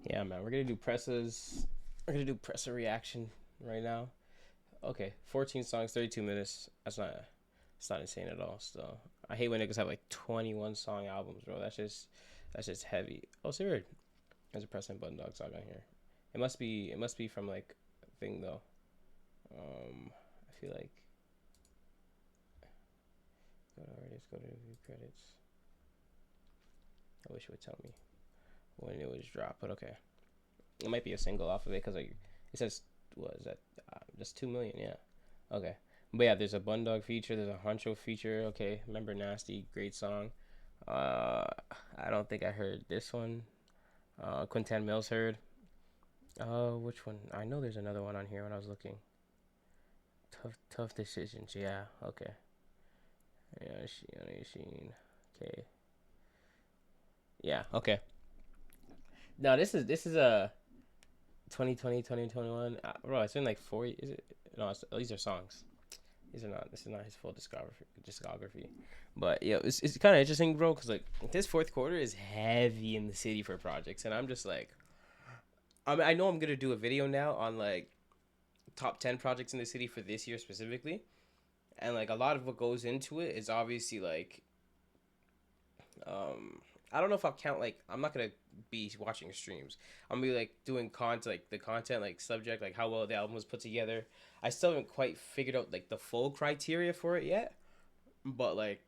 Yeah, man, we're gonna do Pressa's. We're gonna do Pressa reaction right now. Okay, 14 songs, 32 minutes. That's not. It's not insane at all. So I hate when niggas have like 21 song albums, bro. That's just heavy. Oh, so weird. There's a Pressa and Button Dog song on here. It must be. It must be from like a thing though. I feel like. Go to artists. Go to review credits. I wish it would tell me when it was dropped, but okay. It might be a single off of it because like it says what is that? Just 2 million, yeah. Okay, but yeah, there's a Bun Dog feature, there's a Honcho feature. Okay, remember Nasty, great song. I don't think I heard this one. Quintan Mills heard. Which one? I know there's another one on here when I was looking. Tough decisions, yeah. Okay. Yeah, Sheen. Okay. Yeah. Okay. Now this is a 2020 2021 bro, it's been like 4 is it no these are songs, these are not, this is not his full discography. But yeah, it's kind of interesting, bro, because like this fourth quarter is heavy in the city for projects, and I'm just like, I know I'm gonna do a video now on like top 10 projects in the city for this year specifically, and like a lot of what goes into it is obviously like I don't know if I'll count, like I'm not gonna be watching streams. I'm gonna be like doing content, like the content, like subject, like how well the album was put together. I still haven't quite figured out like the full criteria for it yet, but like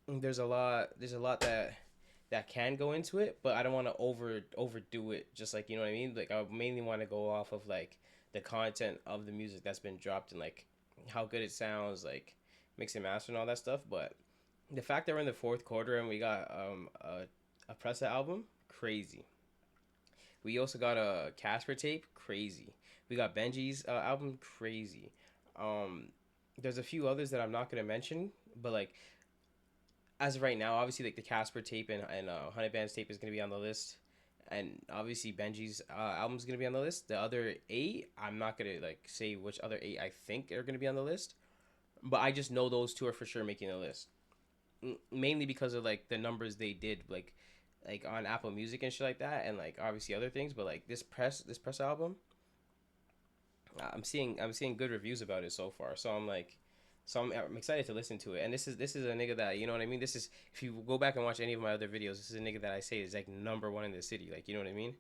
there's a lot that can go into it, but I don't want to overdo it. Just like, you know what I mean? Like I mainly want to go off of like the content of the music that's been dropped and like how good it sounds, like mix and master and all that stuff. But the fact that we're in the fourth quarter and we got a Pressa album, crazy. We also got a Casper tape, crazy. We got Benji's album, crazy. There's a few others that I'm not gonna mention, but like as of right now, obviously like the Casper tape and Honey Band's tape is gonna be on the list, and obviously Benji's album is gonna be on the list. The other 8, I'm not gonna like say which other 8 I think are gonna be on the list, but I just know those 2 are for sure making the list. Mainly because of like the numbers they did like on Apple Music and shit like that, and like obviously other things. But like this press album, I'm seeing good reviews about it so far. So I'm excited to listen to it. And this is a nigga that, you know what I mean. This is, if you go back and watch any of my other videos, this is a nigga that I say is like #1 in the city. Like, you know what I mean?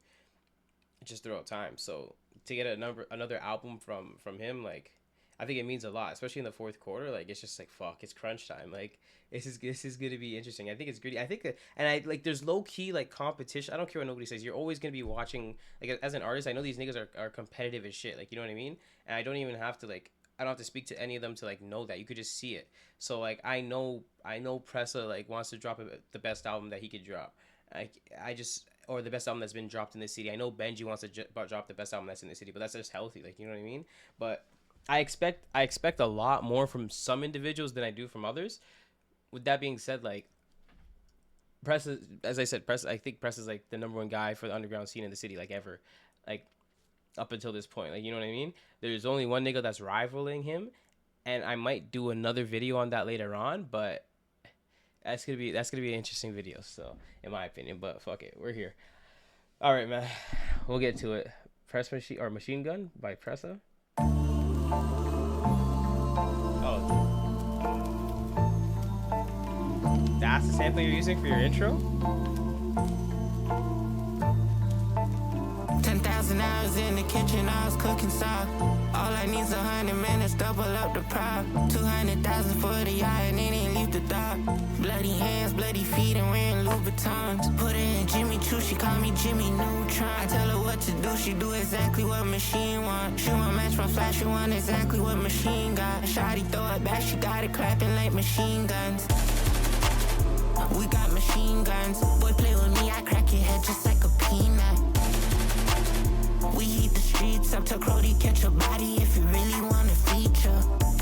Just throughout time. So to get another album from him, like, I think it means a lot, especially in the fourth quarter. Like, it's just like, fuck, it's crunch time. Like, this is gonna be interesting. I think it's gritty. I think that, and I like, there's low key like competition. I don't care what nobody says. You're always gonna be watching. Like, as an artist, I know these niggas are competitive as shit. Like, you know what I mean? And I don't even have to like, I don't have to speak to any of them to like know that. You could just see it. So like, I know Pressa like wants to drop the best album that he could drop. I just, or the best album that's been dropped in the city. I know Benji wants to drop the best album that's in the city, but that's just healthy. Like, you know what I mean? But I expect a lot more from some individuals than I do from others. With that being said, like, Pressa, as I said, Pressa, I think Pressa is like the #1 guy for the underground scene in the city, like ever, like up until this point. Like, you know what I mean? There's only one nigga that's rivaling him, and I might do another video on that later on. But that's gonna be an interesting video, so in my opinion. But fuck it, we're here. All right, man, we'll get to it. Machine Gun by Pressa. Oh, that's the sample you're using for your intro? 10,000 hours in the kitchen, I was cooking sauce. All I need's 100 minutes, double up the prop. 200,000 for the yacht, and it ain't leave the dock. Bloody hands, bloody feet, and wearing Louboutins. Put her in Jimmy Choo, she call me Jimmy Neutron. I tell her what to do, she do exactly what machine want. She want match my flash, she want exactly what machine got. Shawty throw it back, she got it clapping like machine guns. We got machine guns. Boy, play with me, I crack your head just like a peanut. We heat the streets up till Crody catch a body if you really want a feature.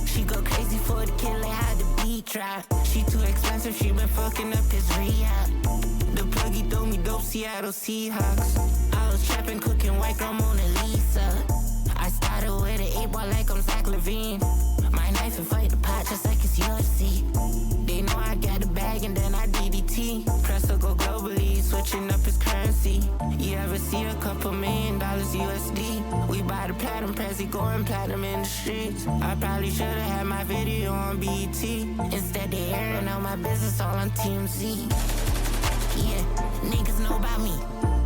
She go crazy for the kid, like how the beat drop. She too expensive, she been fucking up his rehab. The pluggy throw me dope, Seattle Seahawks. I was trapping, cooking white girl Mona Lisa. I started with an 8-ball like I'm Zach Levine. My knife and fight the pot just like it's UFC. They know I got the bag and then I DDT. Pressa go globally, switching up his currency. TMC. You ever see a couple $1 million USD? We buy the platinum Pressa, going platinum in the streets. I probably should've had my video on BET. Instead they airing out my business all on TMZ. Yeah, niggas know about me.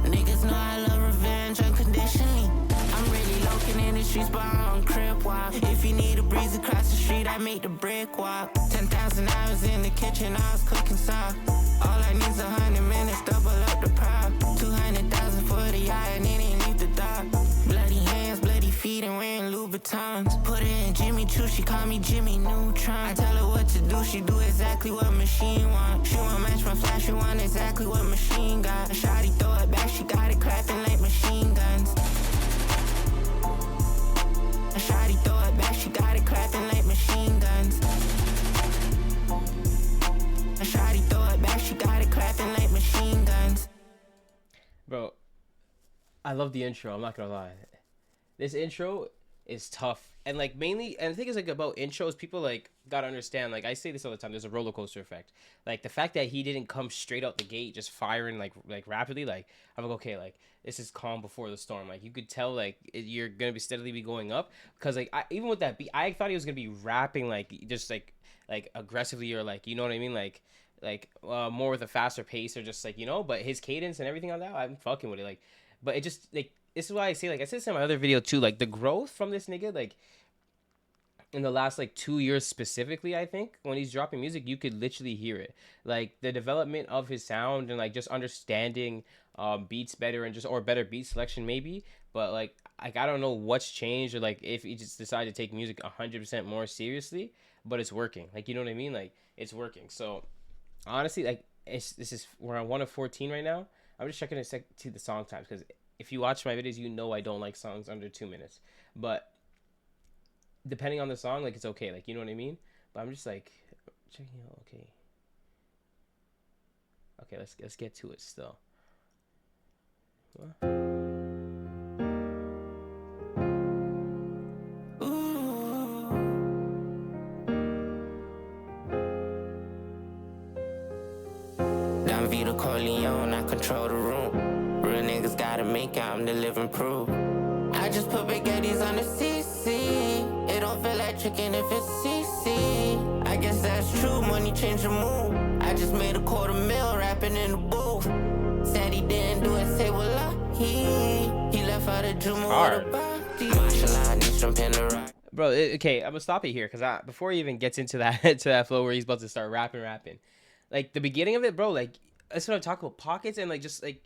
Niggas know I love revenge unconditionally. I'm really loking in the streets, but I'm on crib walk. If you need a breeze across the street, I make the brick walk. 10,000 hours in the kitchen, I was cooking sauce. All I need's 100 minutes, double up the prop. 200,000 for the eye, and it ain't leave the dock. Bloody hands, bloody feet, and wearing Louboutins. Put it in Jimmy Choo, she call me Jimmy Neutron. I tell her what to do, she do exactly what machine want. She want match my flash, she want exactly what machine got. Shawty throw it back, she got it clapping like machine guns. Shawty throw it back, she got it clapping like machine guns. Shawty throw it back, she got it clapping like machine guns. Bro, I love the intro, I'm not gonna lie. This intro is tough. And like mainly, and the thing is like about intros, people like gotta understand, like I say this all the time, there's a roller coaster effect. Like the fact that he didn't come straight out the gate just firing like rapidly, like I'm like, okay, like this is calm before the storm. Like you could tell like you're gonna be steadily be going up, because like even with that beat, I thought he was gonna be rapping like just like aggressively, or like, you know what I mean, like more with a faster pace, or just like, you know, but his cadence and everything on that, I'm fucking with it. Like, but it just like, this is why I say, like I said this in my other video too, like the growth from this nigga, like in the last like 2 years specifically, I think when he's dropping music, you could literally hear it, like the development of his sound and like just understanding beats better, and just, or better beat selection maybe. But like I don't know what's changed, or like if he just decided to take music 100% more seriously, but it's working. Like, you know what I mean? Like it's working. So honestly, like this is, we're on 1 of 14 right now. I'm just checking to the song times, because if you watch my videos, you know I don't like songs under 2 minutes. But depending on the song, like it's okay, like, you know what I mean? But I'm just like checking out. Okay, let's get to it still. What? Vito Corleone, I control the room. Real niggas gotta make it, I'm the living proof. I just put baguettes on the CC. It don't feel like chicken if it's CC. I guess that's true, money change the mood. I just made $250,000 rapping in the booth. Said he didn't do it, say well he left out of Juma with a body. Mashallah, need some pin to rock. Bro, okay, I'm gonna stop it here, because before he even gets into that to that flow where he's about to start rapping, like the beginning of it, bro, like that's what I'm talking about, pockets, and like just like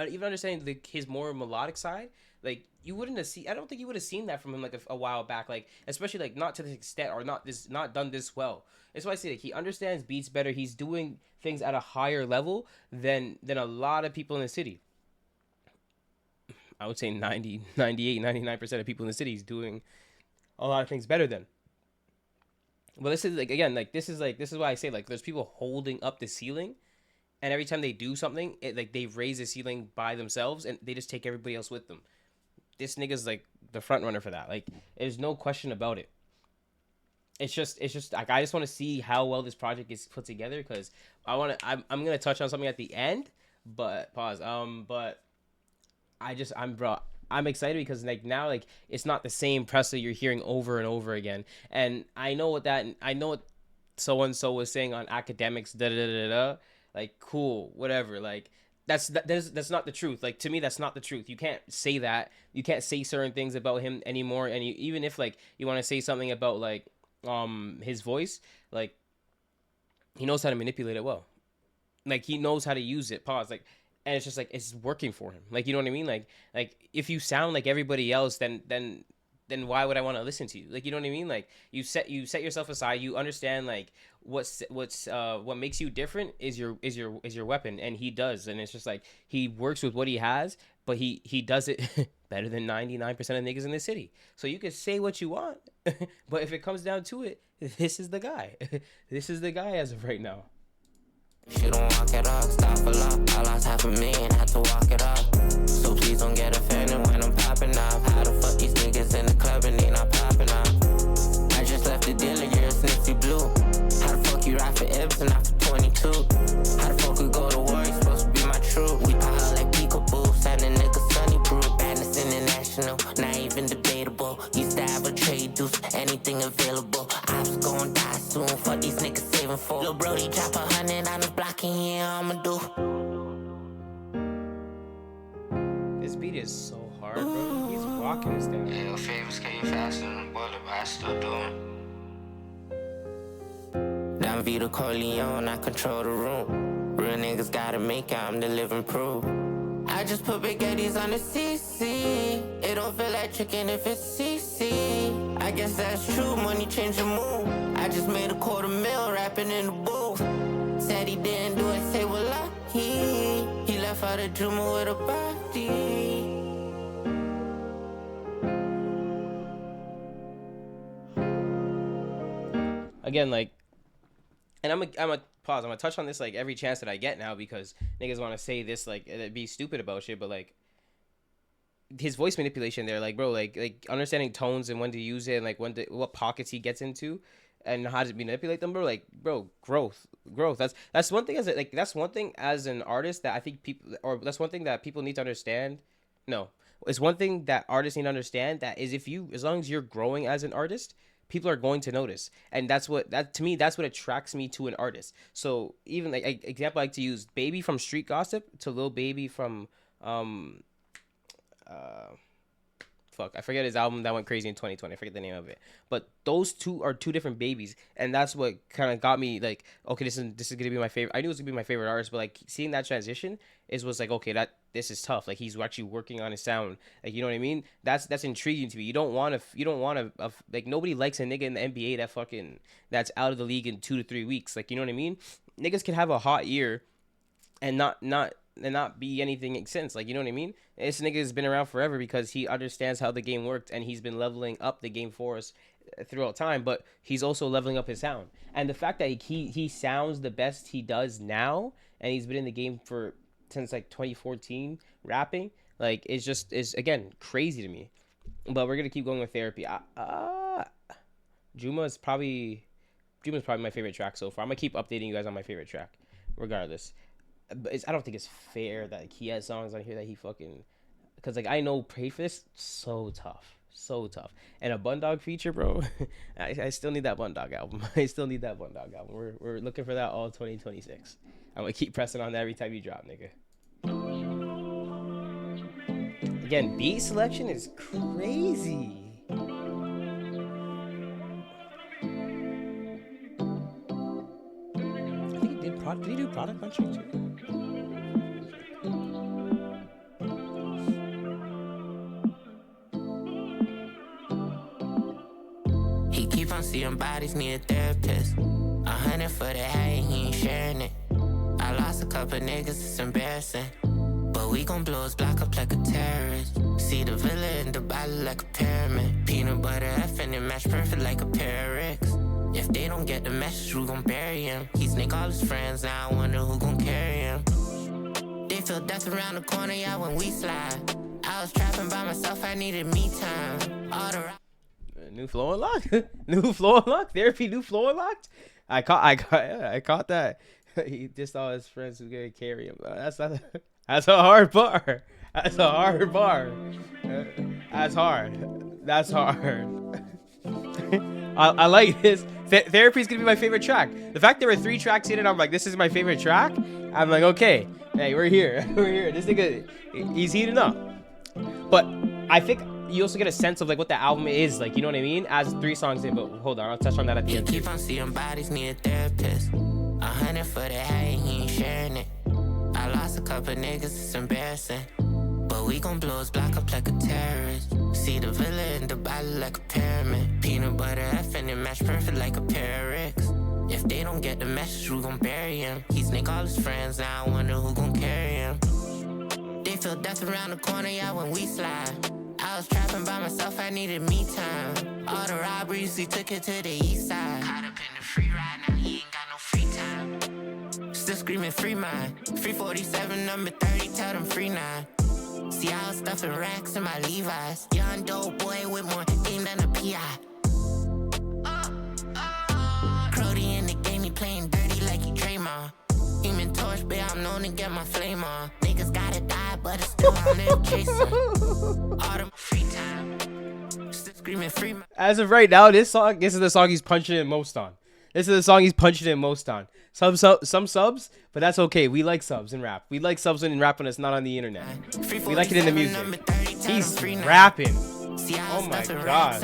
even understanding like his more melodic side, like you wouldn't have seen, I don't think you would have seen that from him like a while back, like especially like not to this extent, or not done this well. That's why I say like he understands beats better. He's doing things at a higher level than a lot of people in the city. I would say 90, 98, 99% of people in the city is doing a lot of things better than. But this is like, again, like this is why I say like there's people holding up the ceiling, and every time they do something, like they raise the ceiling by themselves, and they just take everybody else with them. This nigga's like the front runner for that. Like there's no question about it. It's just like I just want to see how well this project is put together, because I'm gonna touch on something at the end, but pause. But I'm excited, because like now, like it's not the same Pressa you're hearing over and over again. And I know what so and so was saying on academics, like cool, whatever. Like that's not the truth. Like to me, that's not the truth. You can't say that. You can't say certain things about him anymore. And even if like you want to say something about like his voice, like he knows how to manipulate it well. Like he knows how to use it. Pause. Like. And it's just like it's working for him. Like, you know what I mean? Like if you sound like everybody else, then why would I want to listen to you? Like, you know what I mean? Like you set yourself aside. You understand like what makes you different is your weapon, and he does. And it's just like he works with what he has, but he does it better than 99% of niggas in the city. So you can say what you want, but if it comes down to it, this is the guy. This is the guy as of right now. She don't walk it up, stop a lot. I lost $500,000, had to walk it up. So please don't get offended when I'm popping off. How the fuck these niggas in the club and they not popping off? I just left the dealer, you're a snifty blue. How the fuck you ride for Ibs and not for 22? How the fuck we go to war, you supposed to be my troop? We pop out like peekaboo. rational, not even debatable. Used to have a trade deuce, anything available. I was gon' die soon, fuck these niggas saving for. Lil' Brody drop 100 on his block and yeah, I'ma do. This beat is so hard, bro. He's rocking this thing. Yeah, your favorites came faster than a bullet, but I still do 'em. Down Vito Corleone, I control the room. Real niggas gotta make it, I'm the living proof. I just put baguettes on the CC. It don't feel like chicken if it's CC. I guess that's true, money change your mood. I just made $250,000 rapping in the booth. Said he didn't do it, say well he left out of Juma with a body. Again, like, and I'm a pause. I'm gonna touch on this like every chance that I get now because niggas want to say this like be stupid about shit, but like his voice manipulation there, like bro, like understanding tones and when to use it and like what pockets he gets into and how to manipulate them, bro. Like bro, growth. That's one thing that's one thing as an artist that I think people, or that's one thing that people need to understand. No, it's one thing that artists need to understand, that is as long as you're growing as an artist, people are going to notice, and that's what attracts me to an artist. So even like example I like to use, Baby from Street Gossip to Lil Baby from I forget his album that went crazy in 2020. I forget the name of it, but those two are two different babies, and that's what kind of got me like, okay, this is gonna be my favorite. I knew it was gonna be my favorite artist, but like seeing that transition was like, okay, this is tough. Like he's actually working on his sound. Like, you know what I mean? That's intriguing to me. You don't want to like, nobody likes a nigga in the NBA that's out of the league in 2 to 3 weeks. Like, you know what I mean? Niggas can have a hot year and not be anything since. Like, you know what I mean? This nigga has been around forever because he understands how the game worked, and he's been leveling up the game for us throughout time, but he's also leveling up his sound. And the fact that he sounds the best he does now, and he's been in the game since like 2014 rapping, like is again crazy to me. But we're gonna keep going with Therapy. Juma's probably my favorite track so far. I'm gonna keep updating you guys on my favorite track regardless. But I don't think it's fair that like, he has songs on here that he fucking, because like I know Pray for This, so tough, and a Bundog feature, bro. I still need that Bundog album. We're looking for that all 2026. I'm gonna keep pressing on that every time you drop, nigga. Again, beat selection is crazy. I think did he do Product Country too? He keep on seeing bodies, need a therapist. 100 for the hay, he ain't sharing it. I lost a couple niggas, it's embarrassing. But we gon' blow his block up like a terrorist. See the villa in the bottle like a pyramid. Peanut butter F and it match perfect like a pair of Ricks. If they don't get the message, we gon' bury him. He sneak all his friends, now I wonder who gon' carry him. They feel death around the corner, yeah, when we slide. I was trapping by myself, I needed me time. All the New flow unlocked. New flow unlocked. Therapy. New flow unlocked. I caught that. He just all his friends who's gonna carry him. That's a hard bar. That's a hard bar. That's hard. That's hard. I like this. Therapy is gonna be my favorite track. The fact there were 3 tracks in it, I'm like, this is my favorite track. I'm like, okay, hey, we're here. We're here. This nigga, he's heating up. But I think you also get a sense of like what the album is like, you know what I mean, as 3 songs in. But hold on, I'll touch on that at the end. Keep on seeing bodies, need a therapist. 100 for the hay, he ain't sharing it. I lost a couple niggas, it's embarrassing. But we gon' blow his block up like a terrorist. See the villa in the bottle like a pyramid. Peanut butter F and it match perfect like a pair of Ricks. If they don't get the message, we gon' bury him. He sneak all his friends, now I wonder who gon' carry him. They feel death around the corner, yeah, when we slide. I was trapping by myself, I needed me time. All the robberies, we took it to the east side. Caught up in the free ride, now he ain't got no free time. Still screaming free mind. Free 47, number 30, tell them free 9. See, I was stuffing racks in my Levi's. Young dope boy with more aim than a PI. Crody in the game, he playing dirty like he Draymond. Human torch, babe, I'm known to get my flame on. Niggas gotta die, but it's still I'm there chasing. All them free screaming free. As of right now, this is the song he's punching in most on. This is the song he's punching in most on. Some subs, but that's okay. We like subs in rap. We like subs in rap when it's not on the internet. We like it in the music. He's rapping. Oh my god.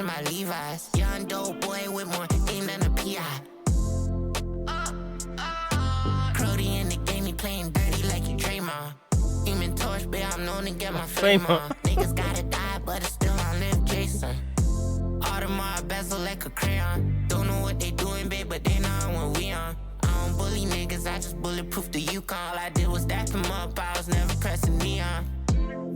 Young dope boy with more aim than a PI. Crody in the game, he playing dirty like he Draymond. Human torch, babe, I'm known to get my flame on. Niggas gotta die, but it's still I live Jason. Audemars bezel like a crayon. Don't know what they doing, babe, but they know when we on. I don't bully niggas, I just bulletproof the Yukon. All I did was stack them up, I was never pressing neon.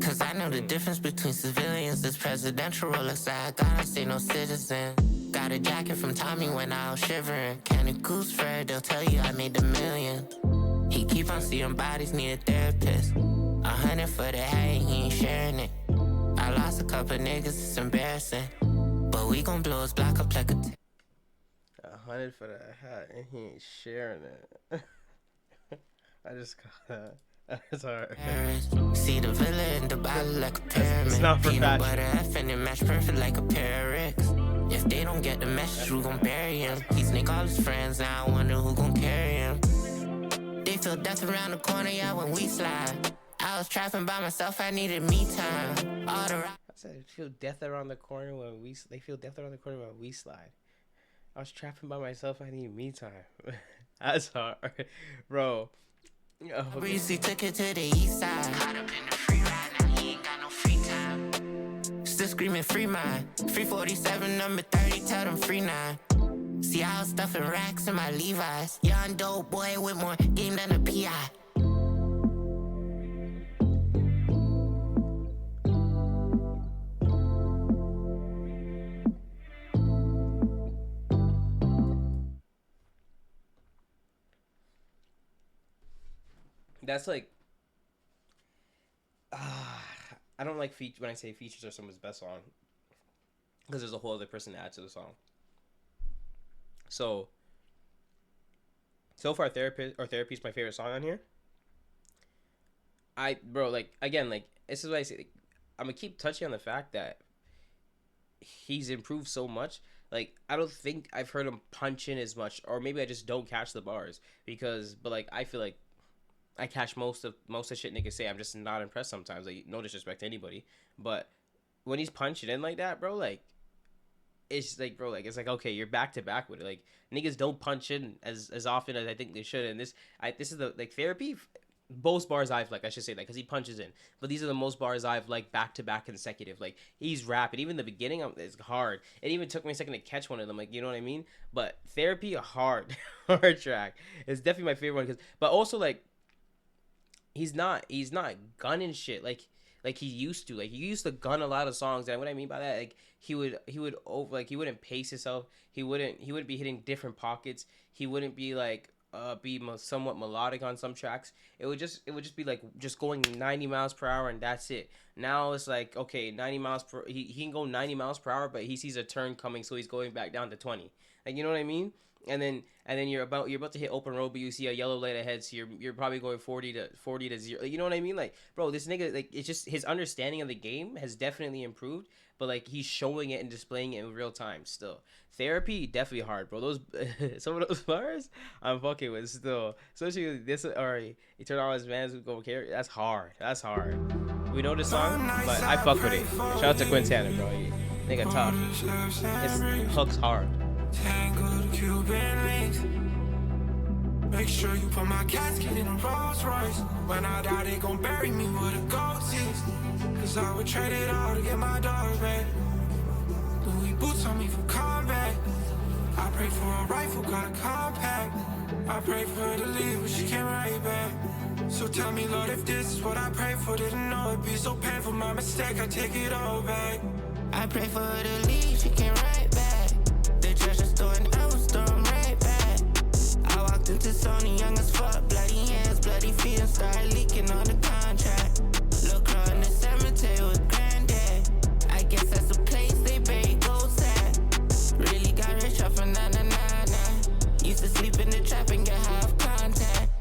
Cause I know the difference between civilians. This presidential roller side, gotta say no citizen. Got a jacket from Tommy when I was shivering. Candy Goose Fred, they'll tell you I made the million. He keep on seeing bodies, need a therapist. 100 for the hat, he ain't sharing it. I lost a couple niggas, it's embarrassing. But we gon' blow his block up like a 100 for the hat, and he ain't sharing it. I just got that. That's hard. See the villa in the bottle like a pyramid. It's not for Peanut fashion. butter F and it match perfect like a pair of Ricks. If they don't get the message, we gon' bury him. He snake all his friends, now I wonder who gon' carry him. They feel death around the corner, yeah, when we slide. I was trapping by myself, I needed me time. All the I said, they feel death around the corner when we slide. I was trapping by myself, I need me time. That's hard, bro. Oh, okay. Breezy took it to the east side. Caught up in the free ride, now he ain't got no free time. Still screaming free mind. Free 47, number 30, tell them free 9. See, I was stuffing racks in my Levi's. Young dope boy with more game than a PI. That's like, I don't like when I say features are someone's best song, because there's a whole other person to add to the song. So far, Therapy's my favorite song on here. This is what I say. Like, I'm gonna keep touching on the fact that he's improved so much. Like, I don't think I've heard him punch in as much, or maybe I just don't catch the bars I feel like I catch most of shit niggas say. I'm just not impressed sometimes. Like, no disrespect to anybody, but when he's punching in like that, bro, like, it's like, bro, like, it's like, okay, you're back to back with it. Like, niggas don't punch in as often as I think they should. And this is the, like, Therapy, most bars I've like, I should say that, because he punches in, but these are the most bars I've like back to back consecutive. Like, he's rapping. Even the beginning, it's hard. It even took me a second to catch one of them. Like, you know what I mean? But Therapy, a hard track. It's definitely my favorite one. But also, like, he's not gunning shit like he used to. Like, he used to gun a lot of songs, and what I mean by that, like, he wouldn't pace himself. He wouldn't be hitting different pockets. He wouldn't be like somewhat melodic on some tracks. It would just be like just going 90 miles per hour, and that's it. Now it's like, okay, 90 miles per he can go 90 miles per hour, but he sees a turn coming, so he's going back down to 20. Like, you know what I mean? And then you're about to hit open road, but you see a yellow light ahead, so you're probably going 40 to 0. You know what I mean? Like, bro, this nigga, like, it's just his understanding of the game has definitely improved, but like, he's showing it and displaying it in real time still. Therapy, definitely hard, bro. Those some of those bars I'm fucking with still, especially this or Eternal His Man's who go carry. That's hard. We know this song, but I fuck with it. Shout out to Quintana, bro. Nigga tough. This hook's hard. Tangled Cuban links. Make sure you put my casket in a Rolls Royce. When I die, they gon' bury me with a gold teeth. Cause I would trade it all to get my dog back. Louis boots on me for combat. I pray for a rifle, got a compact. I pray for her to leave, but she came right back. So tell me, Lord, if this is what I pray for. Didn't know it'd be so painful, my mistake, I take it all back. I pray for her to leave, she came right back. The treasure store and I was throwing right back. I walked into Sony young as fuck, bloody hands, bloody feet, and started leaking on the contract. Look her in the cemetery with granddad. I guess that's a place they bury ghosts at. Really got rich off of 999. Used to sleep in the trap and get half contact.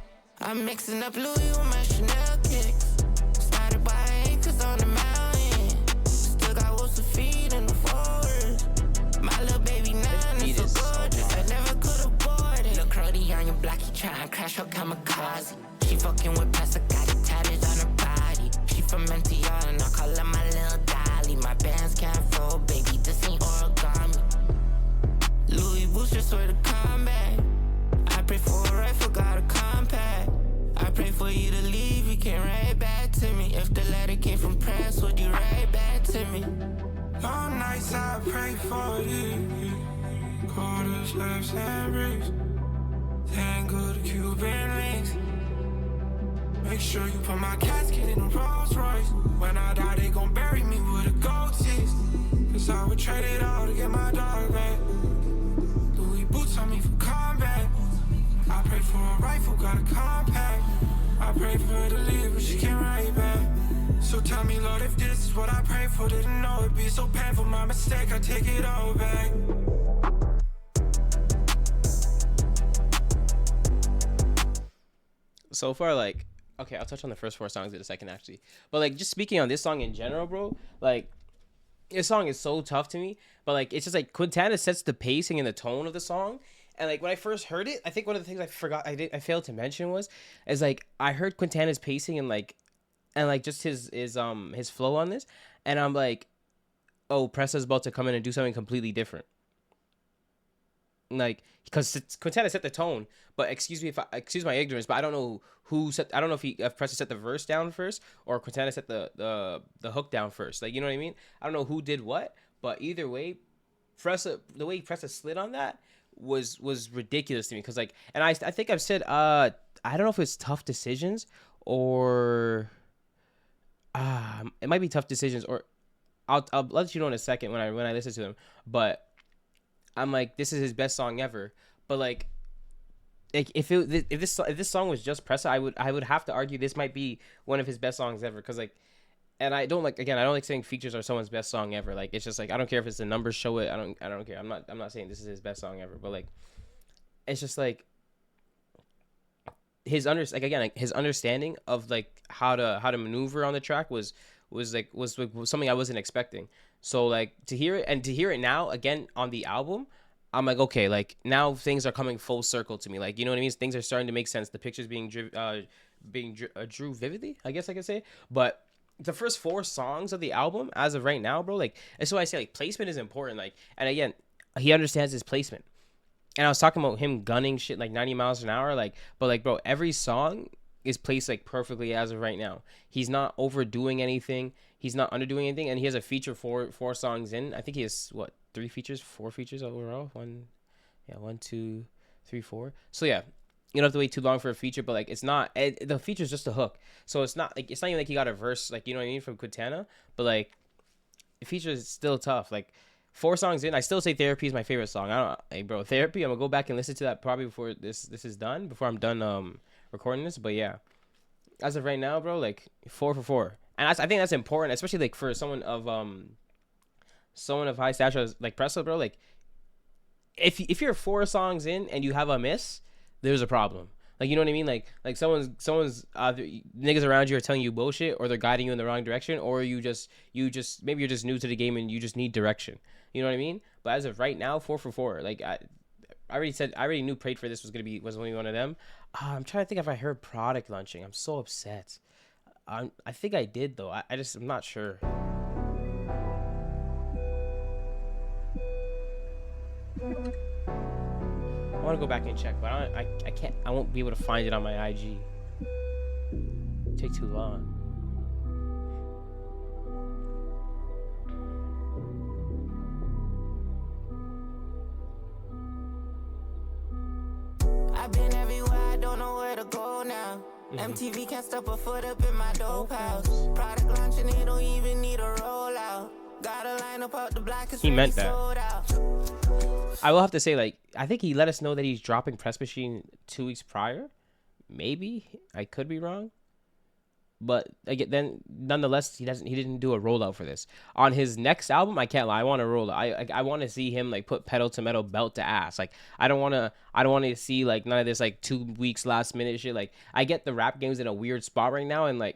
I'm mixing up Louis with my Chanel kicks. Started buying acres on the mountain. Still got wolves to feed in the forest. pray for it. Quarters, left and bricks. Tango to Cuban links. Make sure you put my casket in a Rolls Royce. When I die, they gon' bury me with a gold teeth. Cause I would trade it all to get my dog back. Louis boots on me for combat. I pray for a rifle, got a compact. I pray for her to leave, but she can't write back. So tell me, Lord, if this is what I pray for. Didn't know it'd be so painful, my mistake, I take it all back. So far, like, okay, I'll touch on the first 4 songs in a second, actually. But, like, just speaking on this song in general, bro, like, this song is so tough to me. But, like, it's just, like, Quintana sets the pacing and the tone of the song. And, like, when I first heard it, I think one of the things I failed to mention is, like, I heard Quintana's pacing and, like, just his flow on this. And I'm like, oh, Pressa's about to come in and do something completely different. Like, because Quintana set the tone, but excuse my ignorance, but I don't know I don't know if Pressa set the verse down first or Quintana set the hook down first. Like, you know what I mean? I don't know who did what, but either way, the way Pressa slid on that was ridiculous to me. Cause like, and I think I've said, I don't know if it's tough decisions or, it might be tough decisions or I'll let you know in a second when I listen to them, but I'm like, this is his best song ever. But like if this song was just Pressa, I would have to argue this might be one of his best songs ever. Cause like, and I don't like saying features are someone's best song ever. Like, it's just like, I don't care if it's the numbers show it. I don't care. I'm not saying this is his best song ever. But like, it's just like his understanding of like how to maneuver on the track was something I wasn't expecting. So like to hear it now again on the album, I'm like, okay, like now things are coming full circle to me. Like, you know what I mean? Things are starting to make sense. The pictures being drew vividly, I guess I could say. But the first 4 songs of the album, as of right now, bro, like, that's why I say like placement is important. Like, and again, he understands his placement. And I was talking about him gunning shit like 90 miles an hour, like, but like, bro, every song is placed like perfectly as of right now. He's not overdoing anything. He's not underdoing anything, and he has a feature 4 songs in. I think he has 4 features overall. 1, 2, 3, 4. So yeah, you don't have to wait too long for a feature, but like the feature's just a hook. So it's not even like he got a verse, like, you know what I mean, from Quintana. But like the feature is still tough. Like 4 songs in, I still say Therapy is my favorite song. Hey bro, Therapy, I'm gonna go back and listen to that probably before this is done, before I'm done recording this. But yeah, as of right now, bro, like 4 for 4. And I think that's important, especially like for someone of high stature like Pressa, bro. Like if you're 4 songs in and you have a miss, there's a problem. Like, you know what I mean? Like someone's niggas around you are telling you bullshit, or they're guiding you in the wrong direction, or you just maybe you're just new to the game and you just need direction. You know what I mean? But as of right now, 4 for 4. Like I already knew Prayed for This was only one of them. I'm trying to think if I heard Product launching. I'm so upset. I think I did though. I'm not sure. I want to go back and check, but I can't. I won't be able to find it on my IG. It'd take too long. I've been everywhere, I don't know where to go now. MTV can't step a foot up in my dope house. Product launching, it don't even need a rollout. Gotta line up out the block, He meant that. I will have to say, like, I think he let us know that he's dropping Press Machine 2 weeks prior. Maybe I could be wrong, but again, then nonetheless, he didn't do a rollout for this. On his next album, I can't lie, I want a rollout. I want to see him like put pedal to metal, belt to ass. Like, I don't want to see like none of this like 2 weeks last minute shit. Like, I get the rap game's in a weird spot right now, and I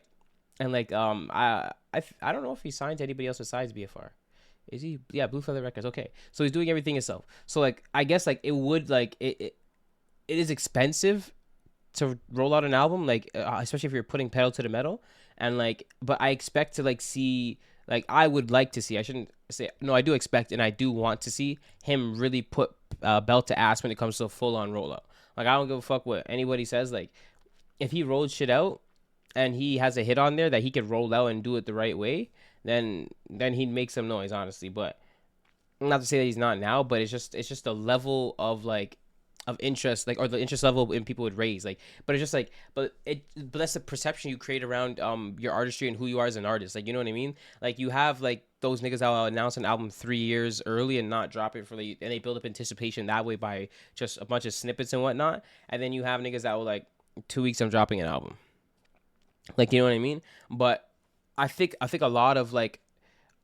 don't know if he signed to anybody else besides BFR. Is he? Yeah, Blue Feather Records. Okay, so he's doing everything himself. So like, I guess like it would like it is expensive to roll out an album, like especially if you're putting pedal to the metal, and like, but I expect to like see, like, I would like to see, I shouldn't say, no, I do expect and I do want to see him really put belt to ass when it comes to a full on rollout. Like, I don't give a fuck what anybody says. Like, if he rolled shit out and he has a hit on there that he could roll out and do it the right way, then he'd make some noise, honestly. But not to say that he's not now, but it's just the level of like of interest, like, or the interest level in people would raise, like, but it's just like, but that's the perception you create around your artistry and who you are as an artist, like, you know what I mean? Like, you have like those niggas that will announce an album 3 years early and not drop it for like, and they build up anticipation that way by just a bunch of snippets and whatnot, and then you have niggas that will like 2 weeks I'm dropping an album, like, you know what I mean? But I think a lot of like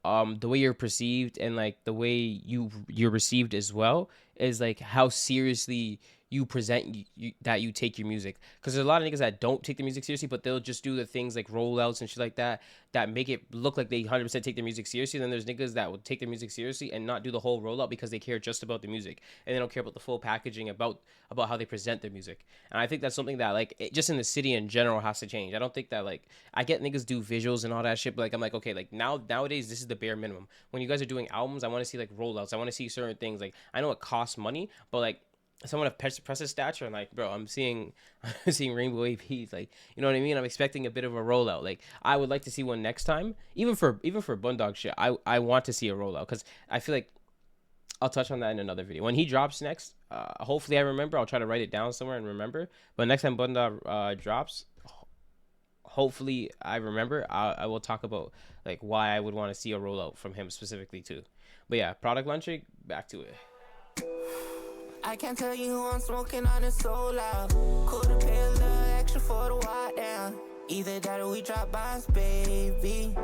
the way you're perceived and like the way you're received as well is like how seriously you present that you take your music, because there's a lot of niggas that don't take the music seriously, but they'll just do the things like rollouts and shit like that that make it look like they 100% take their music seriously. Then there's niggas that will take their music seriously and not do the whole rollout because they care just about the music and they don't care about the full packaging, about how they present their music. And I think that's something that like just in the city in general has to change. I don't think that like, I get niggas do visuals and all that shit, but like I'm like, okay, like nowadays this is the bare minimum. When you guys are doing albums, I want to see like rollouts. I want to see certain things. Like, I know it costs money, but like someone of Pressa's stature, and like, bro, I'm seeing Rainbow APs, like, you know what I mean? I'm expecting a bit of a rollout. Like, I would like to see one next time, even for Bundog shit. I want to see a rollout, because I feel like I'll touch on that in another video when he drops next. Hopefully I remember. I'll try to write it down somewhere and remember. But next time Bundog drops, hopefully I remember. I will talk about like why I would want to see a rollout from him specifically too. But yeah, product launching, back to it. I can't tell you who I'm smoking on, it's so loud. Coulda paid a little extra for the walk down. Either that or we drop bombs, baby.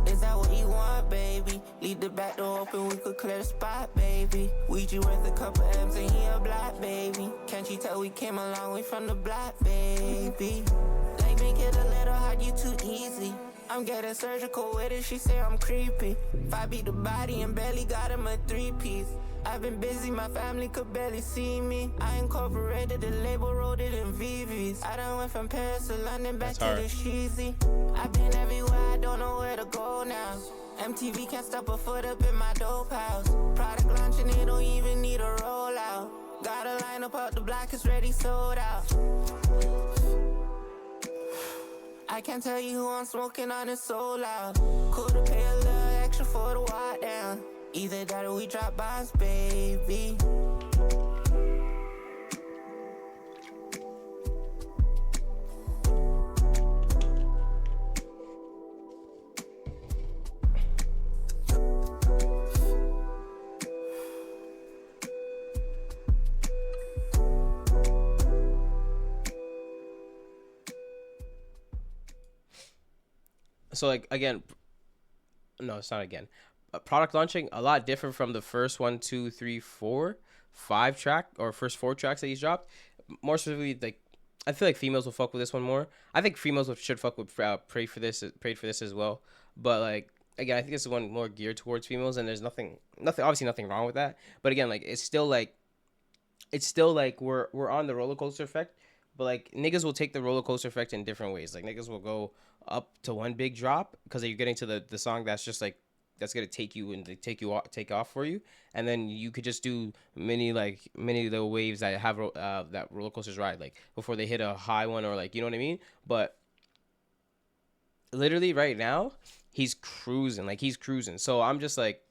Is that what you want, baby? Leave the back door open, we could clear the spot, baby. Ouija worth a couple M's and he a block, baby. Can't you tell we came a long way from the block, baby? Like, make it a little hard, you too easy. I'm getting surgical with it, she say I'm creepy. If I beat the body and barely got him a 3-piece. I've been busy, my family could barely see me. I incorporated the label, wrote it in VVs. I done went from Paris to London, back to the Sheezy. I've been everywhere, I don't know where to go now. MTV can't stop a foot up in my dope house. Product launching, it don't even need a rollout. Got a line up out the block, it's ready, sold out. I can't tell you who I'm smoking on, it's so loud. Coulda paid a little extra for the walk down. Either that or we drop bombs, baby. So like, again, no, it's not again. Product launching a lot different from the first 1, 2, 3, 4, 5 track, or first 4 tracks that he's dropped. More specifically, like, I feel like females will fuck with this one more. I think females should fuck with prayed for this as well. But like, again, I think this is one more geared towards females, and there's nothing obviously nothing wrong with that. But again, like, it's still like we're on the roller coaster effect. But like, niggas will take the roller coaster effect in different ways. Like, niggas will go up to one big drop because you're getting to the song that's just like, that's gonna take you and take off for you, and then you could just do many of the waves that have that roller coasters ride, like before they hit a high one, or like, you know what I mean. But literally right now he's cruising. So I'm just like,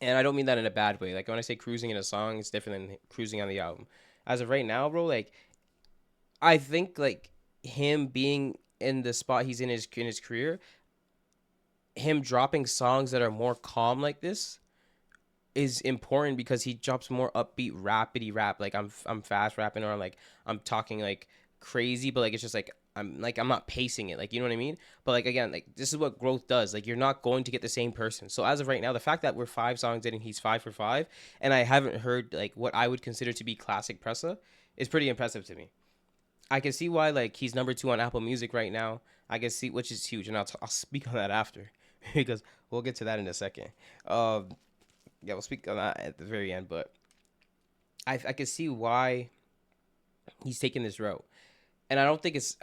and I don't mean that in a bad way. Like, when I say cruising in a song, it's different than cruising on the album. As of right now, bro, like, I think like him being in the spot he's in his career, him dropping songs that are more calm like this is important, because he drops more upbeat rapidy rap. Like, I'm fast rapping, or like I'm talking like crazy, but like, it's just like I'm not pacing it, like, you know what I mean. But like, again, like, this is what growth does. Like, you're not going to get the same person. So as of right now, the fact that we're 5 songs in and he's 5 for 5, and I haven't heard like what I would consider to be classic Pressa, is pretty impressive to me. I can see why like he's number 2 on Apple Music right now. I can see, which is huge, and I'll speak on that after because we'll get to that in a second. Yeah, we'll speak on that at the very end. But I can see why he's taking this route, and I don't think it's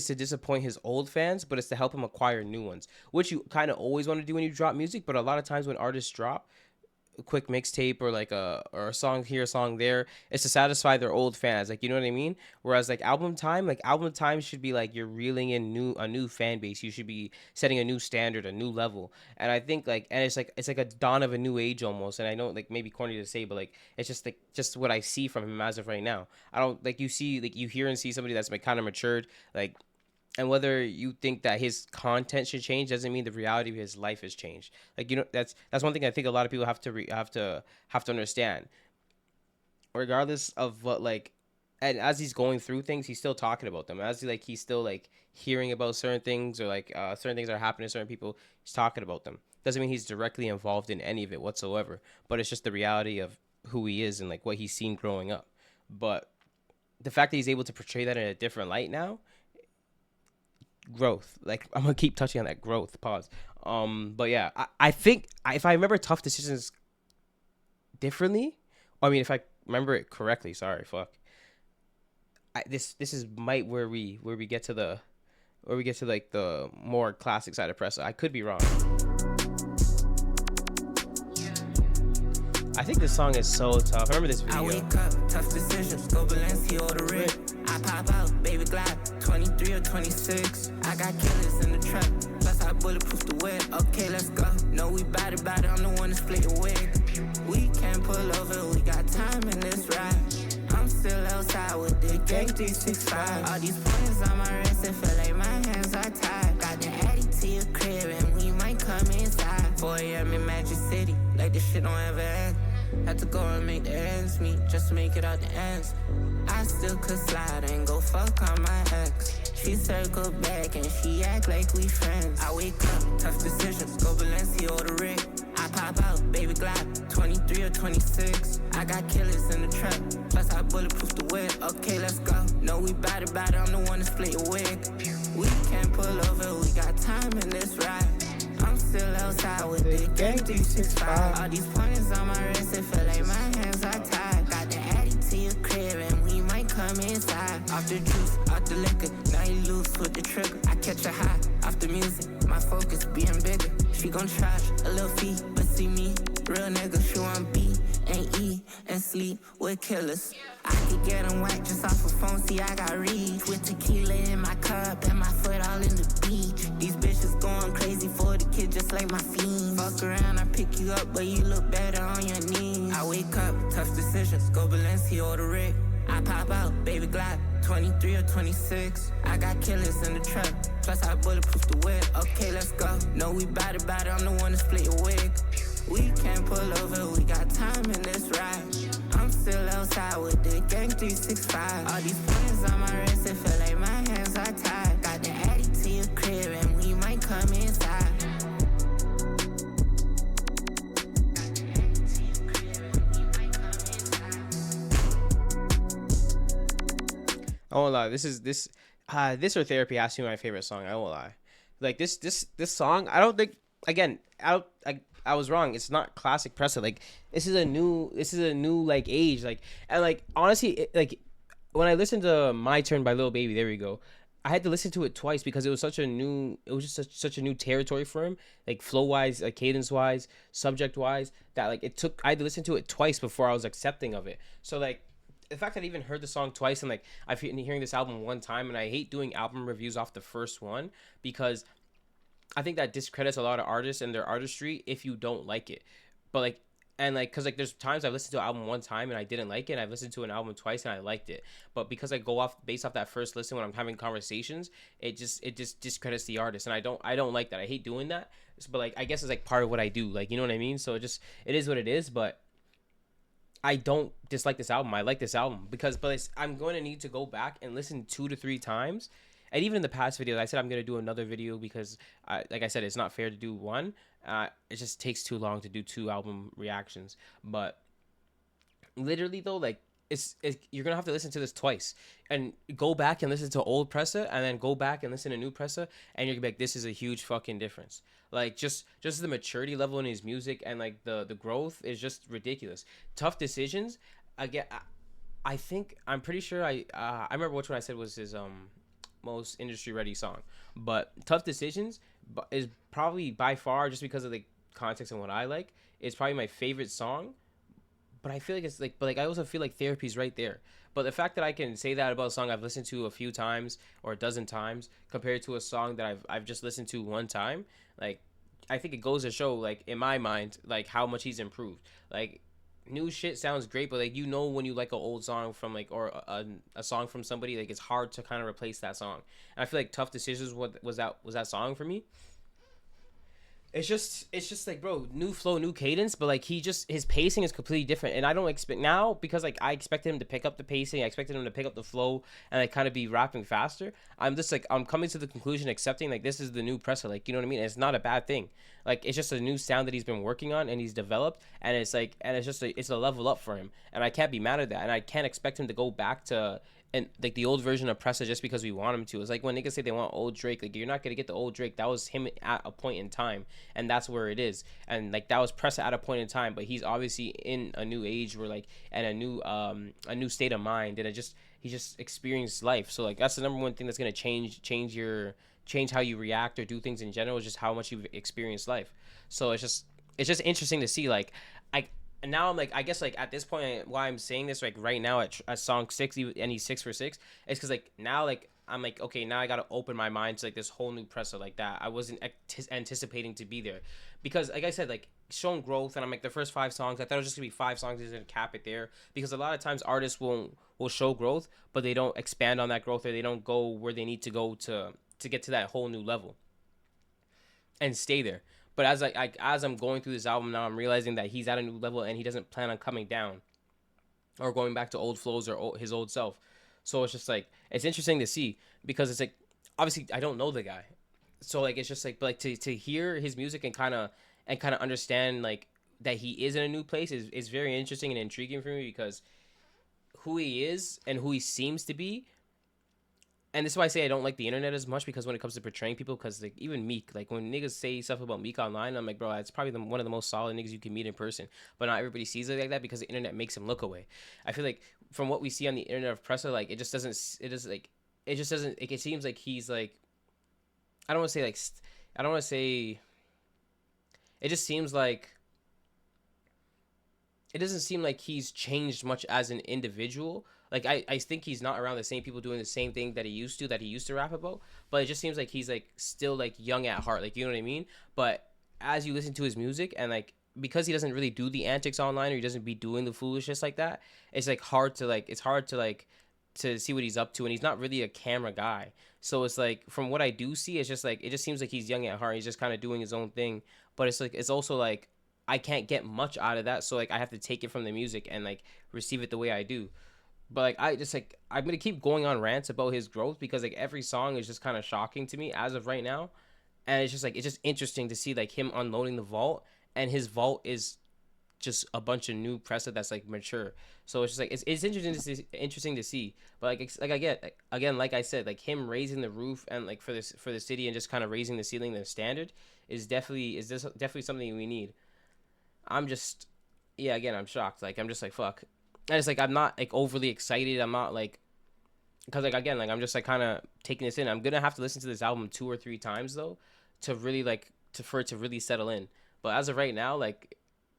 to disappoint his old fans, but it's to help him acquire new ones, which you kind of always want to do when you drop music. But a lot of times when artists drop, quick mixtape or like a song here, a song there. It's to satisfy their old fans, like, you know what I mean. Whereas like album time should be like you're reeling in a new fan base. You should be setting a new standard, a new level. And I think like, and it's like a dawn of a new age almost. And I know like maybe corny to say, but like it's just like just what I see from him as of right now. I don't like, you see, like you hear and see somebody that's like kind of matured, like. And whether you think that his content should change doesn't mean the reality of his life has changed. Like, you know, that's one thing I think a lot of people have to understand. Regardless of what, like, and as he's going through things, he's still talking about them. As he's still like hearing about certain things, or like certain things that are happening to certain people, he's talking about them. Doesn't mean he's directly involved in any of it whatsoever. But it's just the reality of who he is and like what he's seen growing up. But the fact that he's able to portray that in a different light now, growth. Like, I'm gonna keep touching on that growth. Pause. But yeah, I think if I remember Tough Decisions differently, I mean, if I remember it correctly, sorry, fuck. This is where we get to like the more classic side of Pressa. I could be wrong. I think this song is so tough. I remember this video. I wake up, tough decisions, go Balenci or the rip. I pop out, baby glide, 23 or 26. I got killers in the trap, plus I bulletproof the whip. Okay, let's go. No, we bout it, I'm the one to split the wig. We can't pull over, we got time in this ride. I'm still outside with the gang 365. All these points on my wrist, it feel like my hands are tied. Got the addy to your crib and we might come inside. 4 a.m. in Magic City, like this shit don't ever end. Had to go and make the ends meet, just to make it out the ends. I still could slide and go fuck on my ex. She circled back and she act like we friends. I wake up, tough decisions, go Balenci or the rig. I pop out, baby glide, 23 or 26. I got killers in the trap, plus I bulletproof the whip. Okay, let's go. No, we bout it, I'm the one to split your wig. We can't pull over, we got time in this ride. I'm still outside with the gang 365. All these pointers on my wrist, it feel like my hands are tied. Got the addy to your crib and we might come inside. Off the juice, off the liquor, now you loose with the trigger. I catch a high, off the music, my focus being bigger. She gon' charge a little fee, but see me, real nigga, she want B and E and sleep with killers. I could get them whacked just off a phone, see I got reach. With tequila in my cup and my foot all in the beach. These bitches going crazy for the kid just like my fiend. Fuck around, I pick you up, but you look better on your knees. I wake up, tough decisions, go Balenci or the rig. I pop out, baby glide, 23 or 26. I got killers in the trap, plus I bulletproof the whip. Okay, let's go. No, we bout it, I'm the one to split your wig. We can't pull over, we got time in this ride. I'm still outside with the gang 365. All these points on my wrist, it feel like my hands are tied. Got the addy to your crib and we might come inside. I won't lie. This or Therapy has to be my favorite song. I won't lie. Like this song, I don't think. Again, I was wrong. It's not classic Pressa. Like this is a new like age. Like, and like honestly, when I listened to My Turn by Lil Baby, there we go. I had to listen to it twice because it was such a new a new territory for him, like flow wise, like cadence wise, subject wise, that like I had to listen to it twice before I was accepting of it. So like, the fact that I even heard the song twice and like I've been hearing this album one time, and I hate doing album reviews off the first one because I think that discredits a lot of artists and their artistry if you don't like it. But like, and like, cause like there's times I've listened to an album one time and I didn't like it, and I've listened to an album twice and I liked it. But because I go based off that first listen when I'm having conversations, it just discredits the artist, and I don't like that. I hate doing that. But like, I guess it's like part of what I do. Like, you know what I mean? So it is what it is. But I don't dislike this album. I like this album but I'm going to need to go back and listen 2 to 3 times. And even in the past videos, I said I'm going to do another video because, like I said, it's not fair to do one. It just takes too long to do 2 album reactions. But literally, though, like, you're going to have to listen to this twice. And go back and listen to old Pressa, and then go back and listen to new Pressa, and you're going to be like, this is a huge fucking difference. Like, just the maturity level in his music and, like, the growth is just ridiculous. Tough Decisions, again, I'm pretty sure I remember which one I said was his most industry ready song, but Tough Decisions is probably by far, just because of the context and what I like, it's probably my favorite song. But I feel like it's like, but like I also feel like Therapy's right there. But the fact that I can say that about a song I've listened to a few times or a dozen times compared to a song that I've just listened to one time, like I think it goes to show, like in my mind, like how much he's improved. Like new shit sounds great, but like when you like an old song from like or a song from somebody, like it's hard to kind of replace that song. And I feel like Tough Decisions was that song for me. It's just like, bro, new flow, new cadence, but like his pacing is completely different, and I don't expect now, because like I expected him to pick up the pacing, I expected him to pick up the flow and like kind of be rapping faster. I'm just like, I'm coming to the conclusion, accepting like this is the new Pressa, like, you know what I mean? And it's not a bad thing. Like it's just a new sound that he's been working on and he's developed, and it's like, and it's just it's a level up for him, and I can't be mad at that, and I can't expect him to go back to and like the old version of Pressa just because we want him to. It's like when niggas say they want old Drake, like you're not gonna get the old Drake. That was him at a point in time, and that's where it is. And like that was Pressa at a point in time, but he's obviously in a new age where like, and a new state of mind, and he just experienced life. So like that's the number one thing that's gonna change how you react or do things in general, is just how much you've experienced life. So it's just interesting to see, like and now I'm like, I guess like at this point, why I'm saying this like right now at song 6, and he's 6 for 6, is because like now like I'm like, okay, now I gotta open my mind to like this whole new Pressa like that I wasn't anticipating to be there, because like I said, like shown growth, and I'm like the first 5 songs I thought it was just gonna be 5 songs, he's gonna cap it there, because a lot of times artists will show growth but they don't expand on that growth, or they don't go where they need to go to get to that whole new level and stay there. But as I'm going through this album now, I'm realizing that he's at a new level and he doesn't plan on coming down or going back to old flows or his old self. So it's just like, it's interesting to see, because it's like, obviously I don't know the guy, so like it's just like, but like to hear his music and kind of understand like that he is in a new place is very interesting and intriguing for me, because who he is and who he seems to be. And this is why I say I don't like the internet as much, because when it comes to portraying people, because like even Meek, like when niggas say stuff about Meek online, I'm like, bro, it's probably one of the most solid niggas you can meet in person, but not everybody sees it like that, because the internet makes him look away. I feel like from what we see on the internet of Pressa, like it seems like he's like, it just seems like it doesn't seem like he's changed much as an individual. Like I think he's not around the same people doing the same thing that he used to rap about, but it just seems like he's like still like young at heart, like, you know what I mean? But as you listen to his music, and like because he doesn't really do the antics online, or he doesn't be doing the foolishness like that, it's like hard to see what he's up to, and he's not really a camera guy. So it's like, from what I do see, it's just like, it just seems like he's young at heart. He's just kind of doing his own thing, but it's like, it's also like I can't get much out of that, so like I have to take it from the music and like receive it the way I do. But like I'm gonna keep going on rants about his growth, because like every song is just kind of shocking to me as of right now, and it's just interesting to see like him unloading the vault, and his vault is just a bunch of new Pressa that's like mature. So it's just like it's interesting to see. But like I get again, like I said, like him raising the roof and like for the city, and just kind of raising the ceiling, the standard is definitely something we need. I'm shocked. Like I'm just like, fuck. And it's like, I'm not like overly excited. I'm not like, because like again, like I'm just like kind of taking this in. I'm gonna have to listen to this album 2 or 3 times though, to really like for it to really settle in. But as of right now, like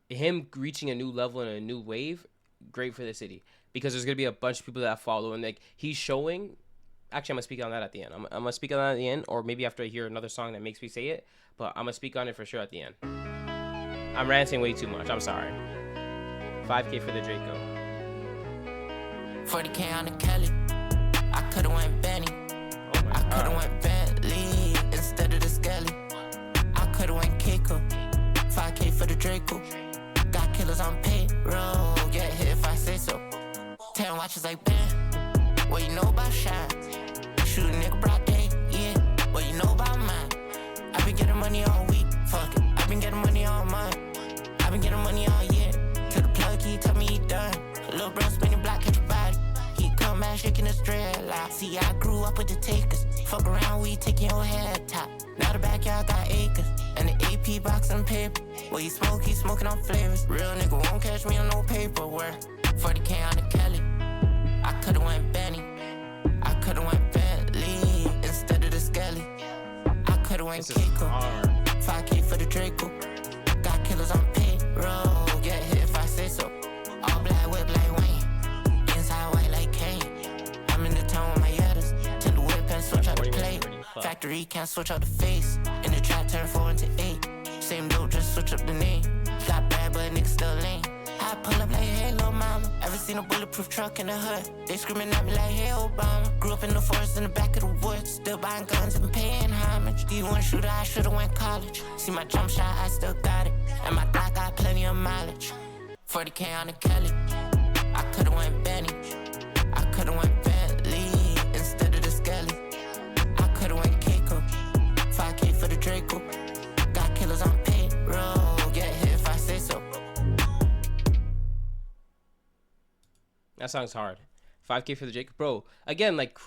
him reaching a new level and a new wave, great for the city, because there's gonna be a bunch of people that follow, and like he's showing. Actually, I'm gonna speak on that at the end. I'm gonna speak on that at the end, or maybe after I hear another song that makes me say it. But I'm gonna speak on it for sure at the end. I'm ranting way too much. I'm sorry. 5K for the Draco. 40K on the Kelly. I could've went Benny. I could've went Bentley instead of the Skelly. I could've went Keiko. 5K for the Draco. Got killers on payroll. Get hit if I say so. 10 watches like Ben. What you know about shine? Shoot a nigga broad day, yeah. What you know about mine? I been getting money all week, fuck it. I been getting money all month. I been getting money all year. To the plug, he tell me he done. Little bro spinning block, catch your body. He come man shaking his dreadlock. See, I grew up with the takers. Fuck around, we taking your head top. Now the backyard got acres. And the AP box and paper. What he smoking on flavors. Real nigga won't catch me on no paperwork. 40K on the Kelly. I could've went Benny. I could've went Bentley instead of the Skelly. I could've went Keiko. 5K for the Draco. Got fuck. Factory can't switch out the face. In the trap turn 4 into 8. Same dope, just switch up the name. Got bad, but niggas still lame. I pull up like, hey, little mama. Ever seen a bulletproof truck in the hood? They screaming at me like, hey, Obama. Grew up in the forest in the back of the woods. Still buying guns and paying homage. D1 shooter, I should've went college. See my jump shot, I still got it. And my Glock got plenty of mileage. 40K on the Kelly. I could've went Benny. I could've went Bentley instead of the Skelly. I could've went Keiko. 5K for the Draco. Got killers on payroll. Get hit if I say so. That song's hard. 5K for the Jake, bro. Again, like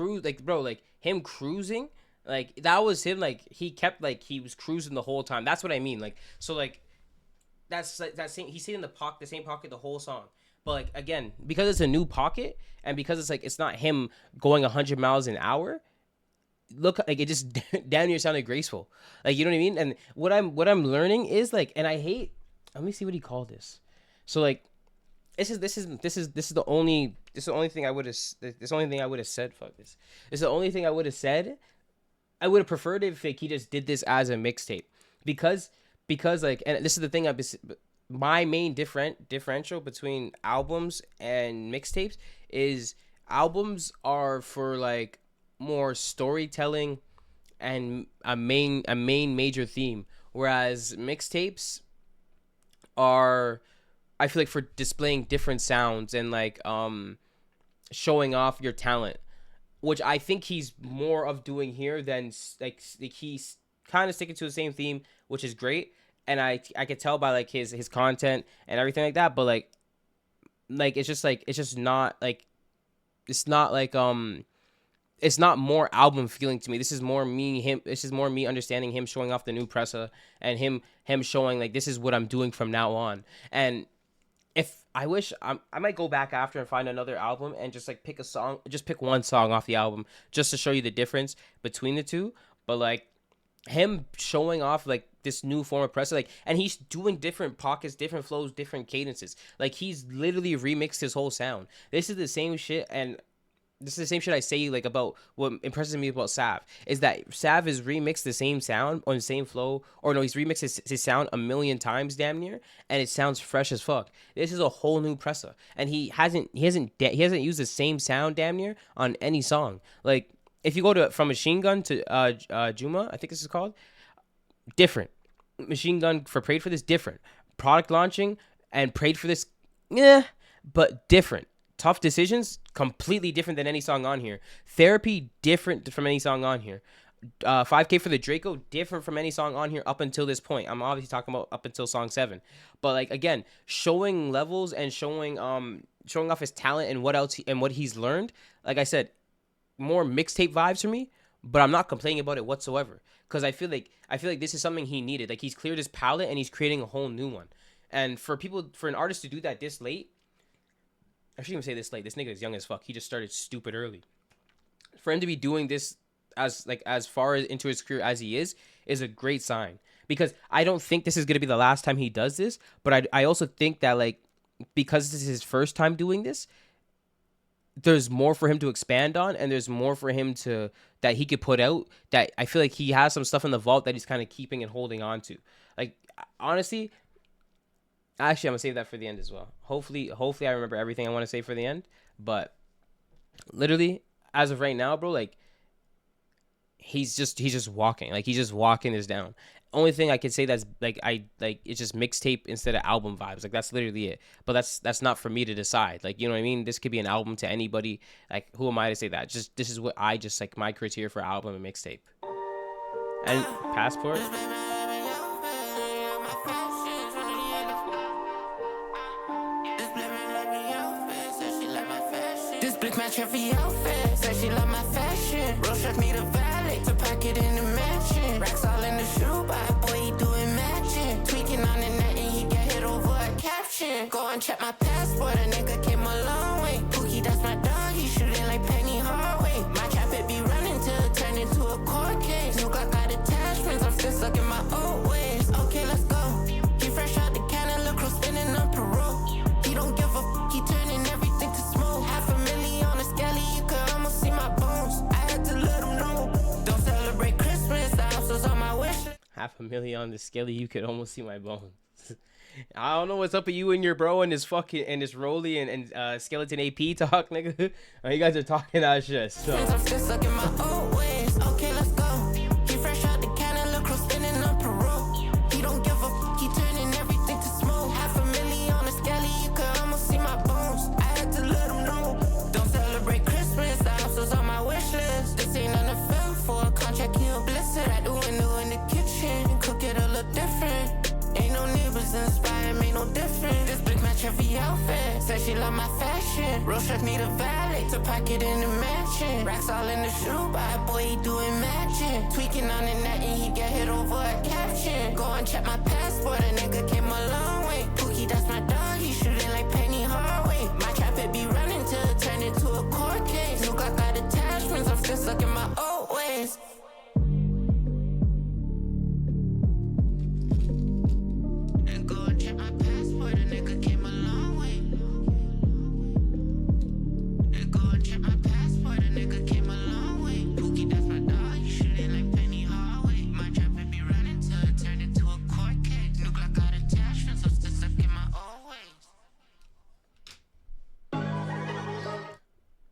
him cruising, like that was him. Like he kept like he was cruising the whole time. That's what I mean. Like so, like that's like that same. He stayed in the same pocket the whole song. But like again, because it's a new pocket and because it's like it's not him going 100 miles an hour. Look, like it just damn near sounded graceful. Like you know what I mean. And what I'm learning is like, and I hate. Let me see what he called this. So like. This is the only thing I would have said. Fuck this. This is the only thing I would have said. I would have preferred if like, he just did this as a mixtape because like, and this is the thing my main differential between albums and mixtapes is albums are for like more storytelling and a main major theme, whereas mixtapes are, I feel like, for displaying different sounds and like showing off your talent, which I think he's more of doing here than like he's kind of sticking to the same theme, which is great. And I could tell by like his content and everything like that, but like it's just not like it's not more album feeling to me. This is more me understanding him showing off the new Pressa and him showing like this is what I'm doing from now on. And if I wish I might go back after and find another album and just like pick one song off the album just to show you the difference between the two. But like him showing off like this new form of Pressa, like, and he's doing different pockets, different flows, different cadences. Like he's literally remixed his whole sound. This is the same shit, and this is the same shit I say like about what impresses me about Sav is that Sav has remixed the same sound on the same flow, or no, he's remixed his sound a million times damn near, and it sounds fresh as fuck. This is a whole new Pressa, and he hasn't used the same sound damn near on any song. Like if you go to from Machine Gun to Juma, I think this is called, different. Machine Gun for Prayed for This, different. Product Launching and Prayed for This, yeah, but different. Tough Decisions, completely different than any song on here. Therapy, different from any song on here. 5K for the Draco, different from any song on here up until this point. I'm obviously talking about up until song 7. But like again, showing levels and showing off his talent and what he's learned. Like I said, more mixtape vibes for me, but I'm not complaining about it whatsoever. Because I feel like this is something he needed. Like he's cleared his palette and he's creating a whole new one. And for an artist to do that this late, I shouldn't even say this late. This nigga is young as fuck. He just started stupid early. For him to be doing this as far into his career as he is a great sign. Because I don't think this is gonna be the last time he does this. But I also think that like because this is his first time doing this, there's more for him to expand on, and there's more for him that he could put out. That I feel like he has some stuff in the vault that he's kind of keeping and holding on to. Like honestly. Actually, I'm gonna save that for the end as well. Hopefully I remember everything I want to say for the end. But literally, as of right now, bro, like he's just walking. Like he's just walking this down. Only thing I could say that's like it's just mixtape instead of album vibes. Like that's literally it. But that's not for me to decide. Like you know what I mean? This could be an album to anybody. Like who am I to say that? Just this is what I just like my criteria for album and mixtape. And Passport. Match every outfit, said she love my fashion. Bro, struck me the valet to pack it in the mansion. Racks all in the shoebox, boy, he doing matching. Tweaking on the net and he get hit over a caption. Go and check my passport, a nigga came a long way. Pookie, that's my dog, he shooting like Penny Hardaway. My trap it be running till it turn into a court case. New Glock got attachments, I'm still stuck in my old ways. Okay, let's go. He fresh out the cannon, look, close spinning on parole. He don't give a he turning everything to smoke. $500,000 on a skelly, you could almost see my bones. I had to let him know. Don't celebrate Christmas. 500,000 on the skelly, you could almost see my bones. I don't know what's up with you and your bro and this fucking and this Rolly and skeleton AP talk, nigga. You guys are talking that shit. So. I'm still stuck in my old ways. Okay, let's go. He fresh out the cannon, look who's spinning on parole. He don't give a fuck, he turning everything to smoke. 500,000 on the skelly, you could almost see my bones. I had to let him know. Don't celebrate Christmas, the house was on my wish list. This ain't an affair for a contract, he a blizzard. At the window in the kitchen, cook it a little different. Ain't no neighbors inspired, ain't no different. This bitch match every outfit. Said she love my fashion. Real chef need a valet to pack it in the mansion. Racks all in the shoe, by boy he doing magic. Tweaking on the net and he get hit over a caption. Go and check my passport, a nigga came a long way. Pookie, that's my dog, he shooting like Penny Hardaway. My trap it be running till it turn into a court case. New Glock got attachments, I'm still stuck in my old ways.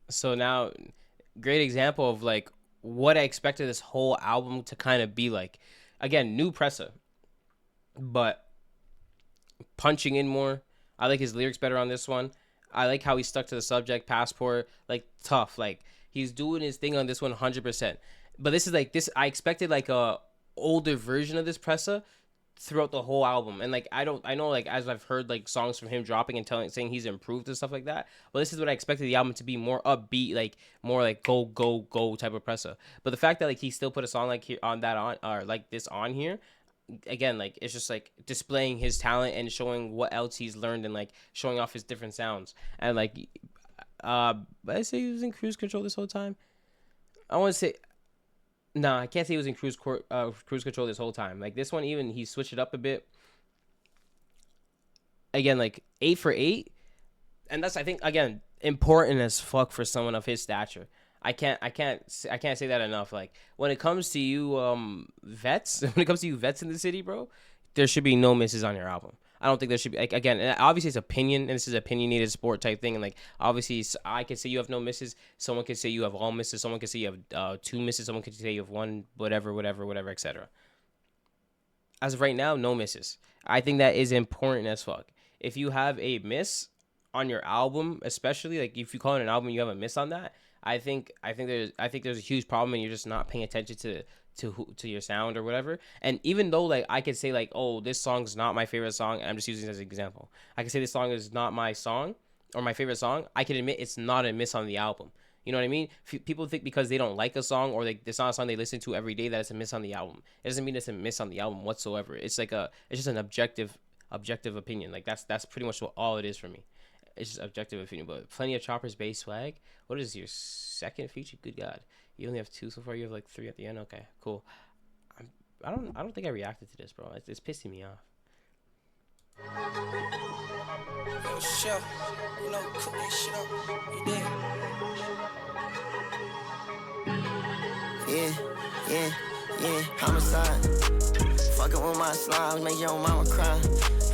So now, great example of like what I expected this whole album to kind of be like. Again, new Pressa, but punching in more. I like his lyrics better on this one. I like how he stuck to the subject, passport, like tough. Like he's doing his thing on this one 100%. But this is like this. I expected like a older version of this Pressa throughout the whole album, and like I know like as I've heard like songs from him dropping and saying he's improved and stuff like that, but this is what I expected the album to be, more upbeat, like more like go type of Pressa. But the fact that like he still put a song like here on that on or like this on here, again, like it's just like displaying his talent and showing what else he's learned and like showing off his different sounds. And like but I say he was in cruise control this whole time. I want to say no, I can't say he was in cruise control this whole time. Like this one, even he switched it up a bit. Again, like 8 for 8, and that's I think again important as fuck for someone of his stature. I can't say that enough. Like when it comes to you vets, when it comes to you vets in the city, bro, there should be no misses on your album. I don't think there should be, like, again, and obviously it's opinion, and this is opinionated sport type thing, and like obviously I can say you have no misses, someone can say you have all misses, someone can say you have 2 misses, someone can say you have 1, whatever, etc. As of right now, no misses. I think that is important as fuck. If you have a miss on your album, especially like if you call it an album, you have a miss on that. I think there's a huge problem, and you're just not paying attention to your sound or whatever. And even though like I could say like, oh, this song's not my favorite song, and I'm just using it as an example, I can say this song is not my song or my favorite song, I can admit it's not a miss on the album. You know what I mean? People think because they don't like a song or it's not a song they listen to every day that it's a miss on the album. It doesn't mean it's a miss on the album whatsoever. It's like it's just an objective opinion. Like that's pretty much what all it is for me. It's just objective opinion. But Plenty of Choppers, Bass Swag. What is your second feature? Good God, you only have 2 so far. You have like 3 at the end. Okay, cool. I don't think I reacted to this, bro. It's pissing me off. Yo, chef, you know, cook that shit up. You did? Yeah, homicide. Fucking with my slimes, make your mama cry.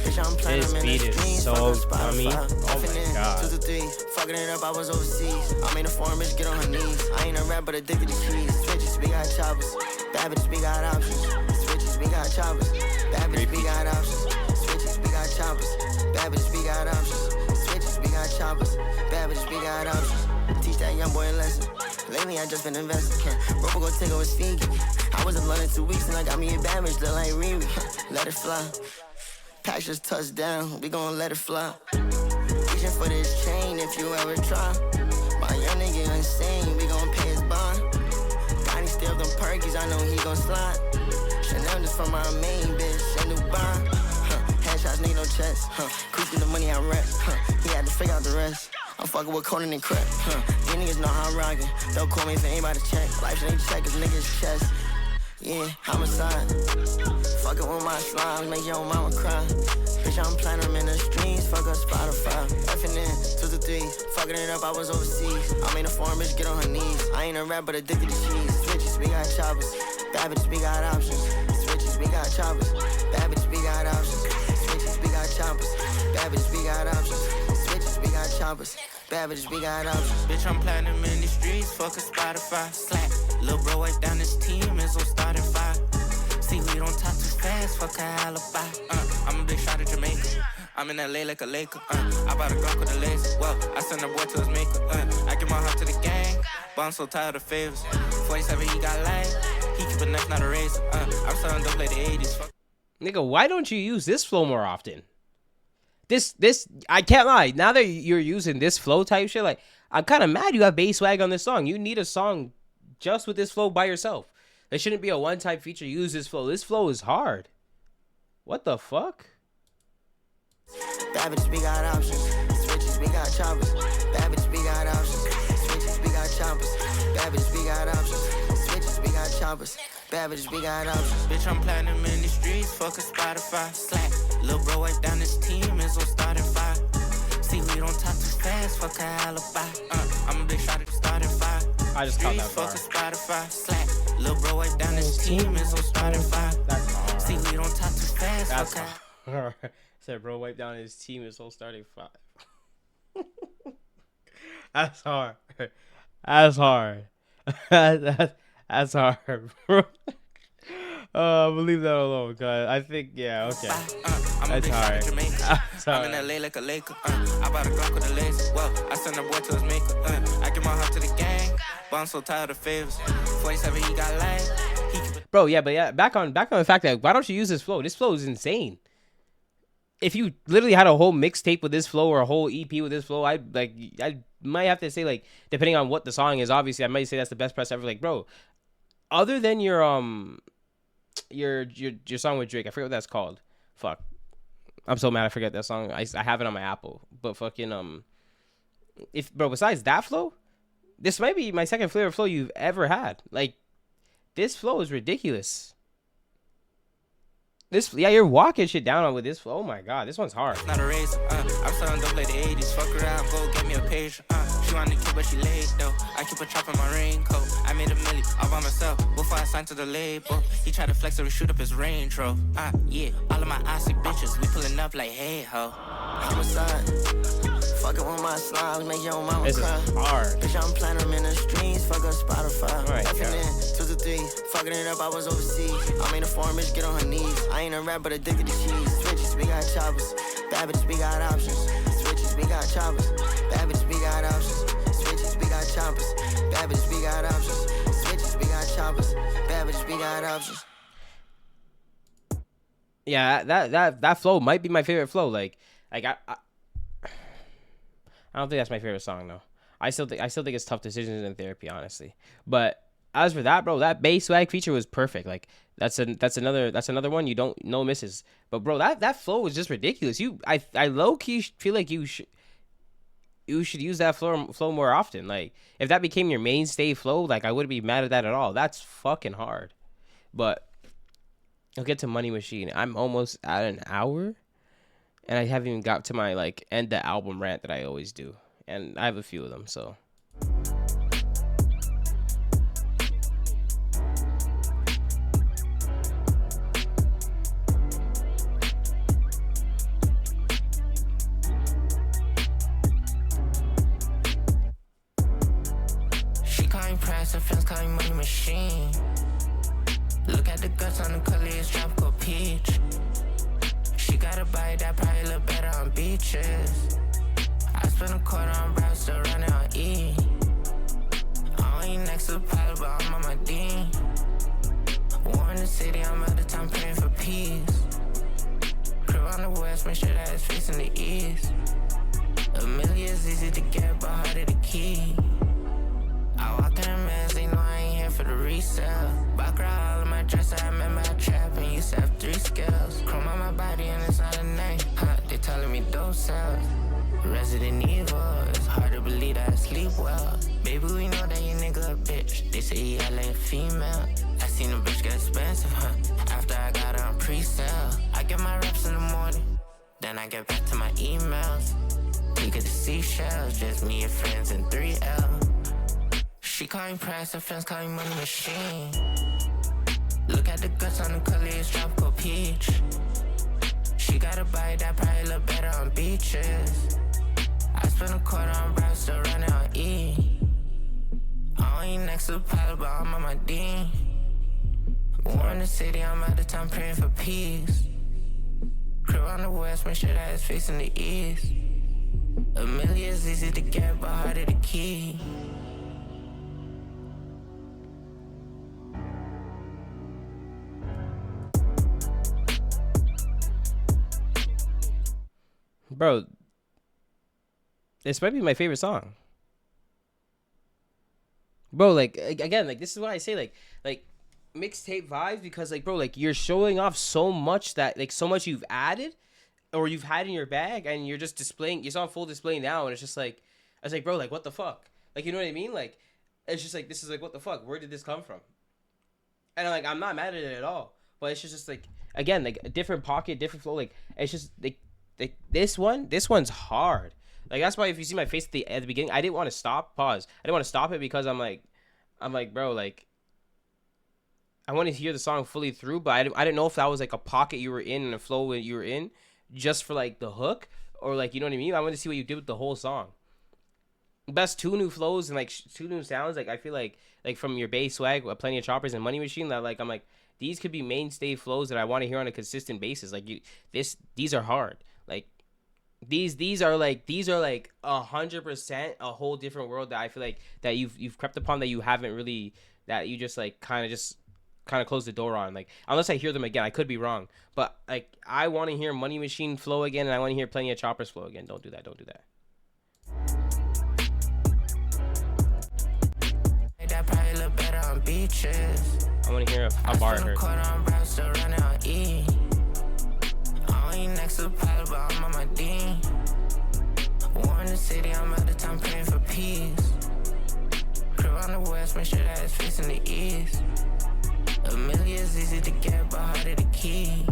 Bitch, I'm playing this them in beat the is streets, so fucking dummy. Spotify. Oh my god. 2 to 3, fucking it up, I was overseas. I made a foreign bitch get on her knees. I ain't a rap, but addicted to cheese. Switches, we got choppers. Bad bitch, we got options. Switches, we got choppers. Bad bitch, we got options. Switches, we got choppers. Bad bitch, we got options. Switches, we got choppers. Bad bitch, we got options. Teach that young boy a lesson. Lately I just been investing. Robo go take over his feet. I was in London 2 weeks and I got me a bad bitch, look like Riri. Let it fly. Pack just touched down, we gon' let it fly. Reaching for this chain if you ever try. My young nigga insane, we gon' pay his bond. Got him still them perkies, I know he gon' slide. Chanel just for my main bitch in Dubai. Headshots need no chest. Cruise with the money I rep. He had to figure out the rest. I'm fucking with Conan and Crap. These niggas know how I'm rockin'. Don't call me if anybody check. Life ain't check, cause niggas chest. Yeah, homicide. Fucking with my slimes, make your mama cry. Bitch, I'm playing them in the streets, fuck up Spotify. Effing in, 2 to 3, fucking it up, I was overseas. I made a foreign bitch get on her knees. I ain't a rap, but addicted to cheese. Switches, we got choppers. Bad bitches, we got options. Switches, Switches, we got choppers. Bad bitches, we got options. Switches, we got choppers. Bad bitches, we got options. Switches, we got choppers. Bad bitches, we got options. Bitch, I'm platinum in these streets, fuck a Spotify. Slack, lil' bro wipe down his team, is on starting five. See, we don't talk too fast, fuck a alibi. I'm a big shot at Jamaica. I'm in LA like a Laker. I bought a Glock with a laser. Well, I send a boy to his maker. I give my heart to the gang, but I'm so tired of favors. 47, he got life. He keep a knife, not a razor. I'm selling dope like the 80s. Fuck. Nigga, why don't you use this flow more often? This, I can't lie. Now that you're using this flow type shit, like, I'm kind of mad you have bass swag on this song. You need a song just with this flow by yourself. There shouldn't be a one-type feature. Use this flow. This flow is hard. What the fuck? Bad bitches, we got options. Switches, we got choppers. Bad bitches, we got options. Switches, we got choppers. Bad bitches, we got options. Switches, we got choppers. Bad bitches, we got options. Bitch, I'm platinum in these streets, fuck a Spotify. Slack, lil' bro wipe down his team, is on starting five. See, we don't talk too fast, fuck a alibi. I'm a big shot at the starting five. I just caught that fuck bar. a Spotify. Slack, lil' bro wipe down his team, is on starting five. That's hard. See, we don't talk too fast, That's fuck a hard. Said bro wipe down his team, his whole starting five. That's hard. That's hard. That's hard, bro. We'll leave that alone, cause I think, yeah, okay. I'm a That's big shot at hard. Jamaica. That's I'm in hard. LA like a Laker. I bought a Glock with a laser. Well, I send a boy to his maker. I give my heart to the gang, but I'm so tired of favors. 47, he got life. He keep Bro, yeah, but yeah, back on the fact that why don't you use this flow? This flow is insane. If you literally had a whole mixtape with this flow or a whole EP with this flow, I might have to say, like, depending on what the song is, obviously I might say that's the best press ever. Like, bro, other than your song with Drake, I forget what that's called. Fuck, I'm so mad I forget that song. I have it on my Apple, but fucking if bro, besides that flow, this might be my second favorite flow you've ever had. Like, this flow is ridiculous. This, yeah, you're walking shit down on with this. Oh my god, this one's hard. not a razor. I'm selling dope like the 80s. Fuck around, go get me a page. She want to keep but she laid though. I keep a chop in my raincoat. I made a milli all by myself before I signed to the label. He tried to flex or shoot up his Range Rover. Yeah, all of my icy bitches, we pulling up like hey ho. Homicide. Fucking with my slimes, make your mama This is cry. hard. Bitch, I'm platinum in the streets, fuck up Spotify. Alright, Effing yeah. in 2 to 3, fucking it up, I was overseas. I made a foreign bitch get on her knees. I ain't a rap, but addicted to cheese. Switches, we got choppers. Bad bitches, we got options. Switches, we got choppers. Bad bitches, we got options. Switches, we got choppers. Bad bitches, we got options. Switches, we got choppers. Bad bitches, we got options. Yeah, that flow might be my favorite flow. Like I don't think that's my favorite song though. I still think it's Tough Decisions in Therapy, honestly. But as for that, bro, that bass swag feature was perfect. Like that's another one you don't no misses. But bro, that flow was just ridiculous. I low key feel like you should use that flow more often. Like if that became your mainstay flow, like I wouldn't be mad at that at all. That's fucking hard. But I'll get to Money Machine. I'm almost at an hour. And I haven't even got to my, like, end the album rant that I always do. And I have a few of them, so. She call me Pressa, friends call me Money Machine. Look at the guts on the color, it's tropical peach. She got a body that probably look better on beaches. I spend a quarter on brown, still running on E. I ain't next to the pilot, but I'm on my D. War in the city, I'm out of time praying for peace. Crib on the west, make sure that it's facing the east. A million is easy to get, but harder to keep. I walk in the mess, they know I ain't here for the resale. Back around all of my dress, I remember I trap and used to have 3 scales. Chrome on my body and it's not a name. They telling me don't sell. Resident Evil, it's hard to believe that I sleep well. Baby, we know that you nigga a bitch. They say he had like a female. I seen a bitch get expensive, after I got her on pre-sale. I get my reps in the morning, then I get back to my emails. Look at the seashells, just me and friends and 3L. She call me Pressa, friends call me Money Machine. Look at the guts on the color, it's tropical peach. She got a body that probably look better on beaches. I spent a quarter on rap, still running on E. I ain't next to the pilot, but I'm on my D. War in the city, I'm out of time praying for peace. Crib on the west, make sure that it's facing the east. A million's easy to get, but harder to keep. Bro, this might be my favorite song. Bro, like, again, like, this is why I say, like, mixtape vibes, because, like, bro, like, you're showing off so much that, like, so much you've added, or you've had in your bag, and you're just displaying, it's on full display now, and it's just, like, I was like, bro, like, what the fuck? Like, you know what I mean? Like, it's just, like, this is, like, what the fuck? Where did this come from? And, like, I'm not mad at it at all, but it's just, like, again, like, a different pocket, different flow, like, it's just, like this one's hard. Like, that's why if you see my face at the beginning, I didn't want to stop. Pause. I didn't want to stop it because I'm like, bro, like, I want to hear the song fully through, but I didn't know if that was like a pocket you were in and a flow you were in, just for like the hook, or like, you know what I mean. I wanted to see what you did with the whole song. Best two new flows and like two new sounds. Like, I feel like from your bass swag, Plenty of Choppers and Money Machine, that like I'm like, these could be mainstay flows that I want to hear on a consistent basis. Like, these are hard. Like, these are like 100% a whole different world that I feel like that you've crept upon, that you haven't really, that you just like kind of close the door on. Like, unless I hear them again, I could be wrong, but like, I want to hear Money Machine flow again, and I want to hear Plenty of Choppers flow again. Don't do that. That probably look better on beaches. I want to hear a bar it hurts. I ain't next to the pilot, but I'm on my D. War in the city, I'm out of time praying for peace. Crib on the west, make sure that it's facing the east. A million's easy to get, but harder to keep.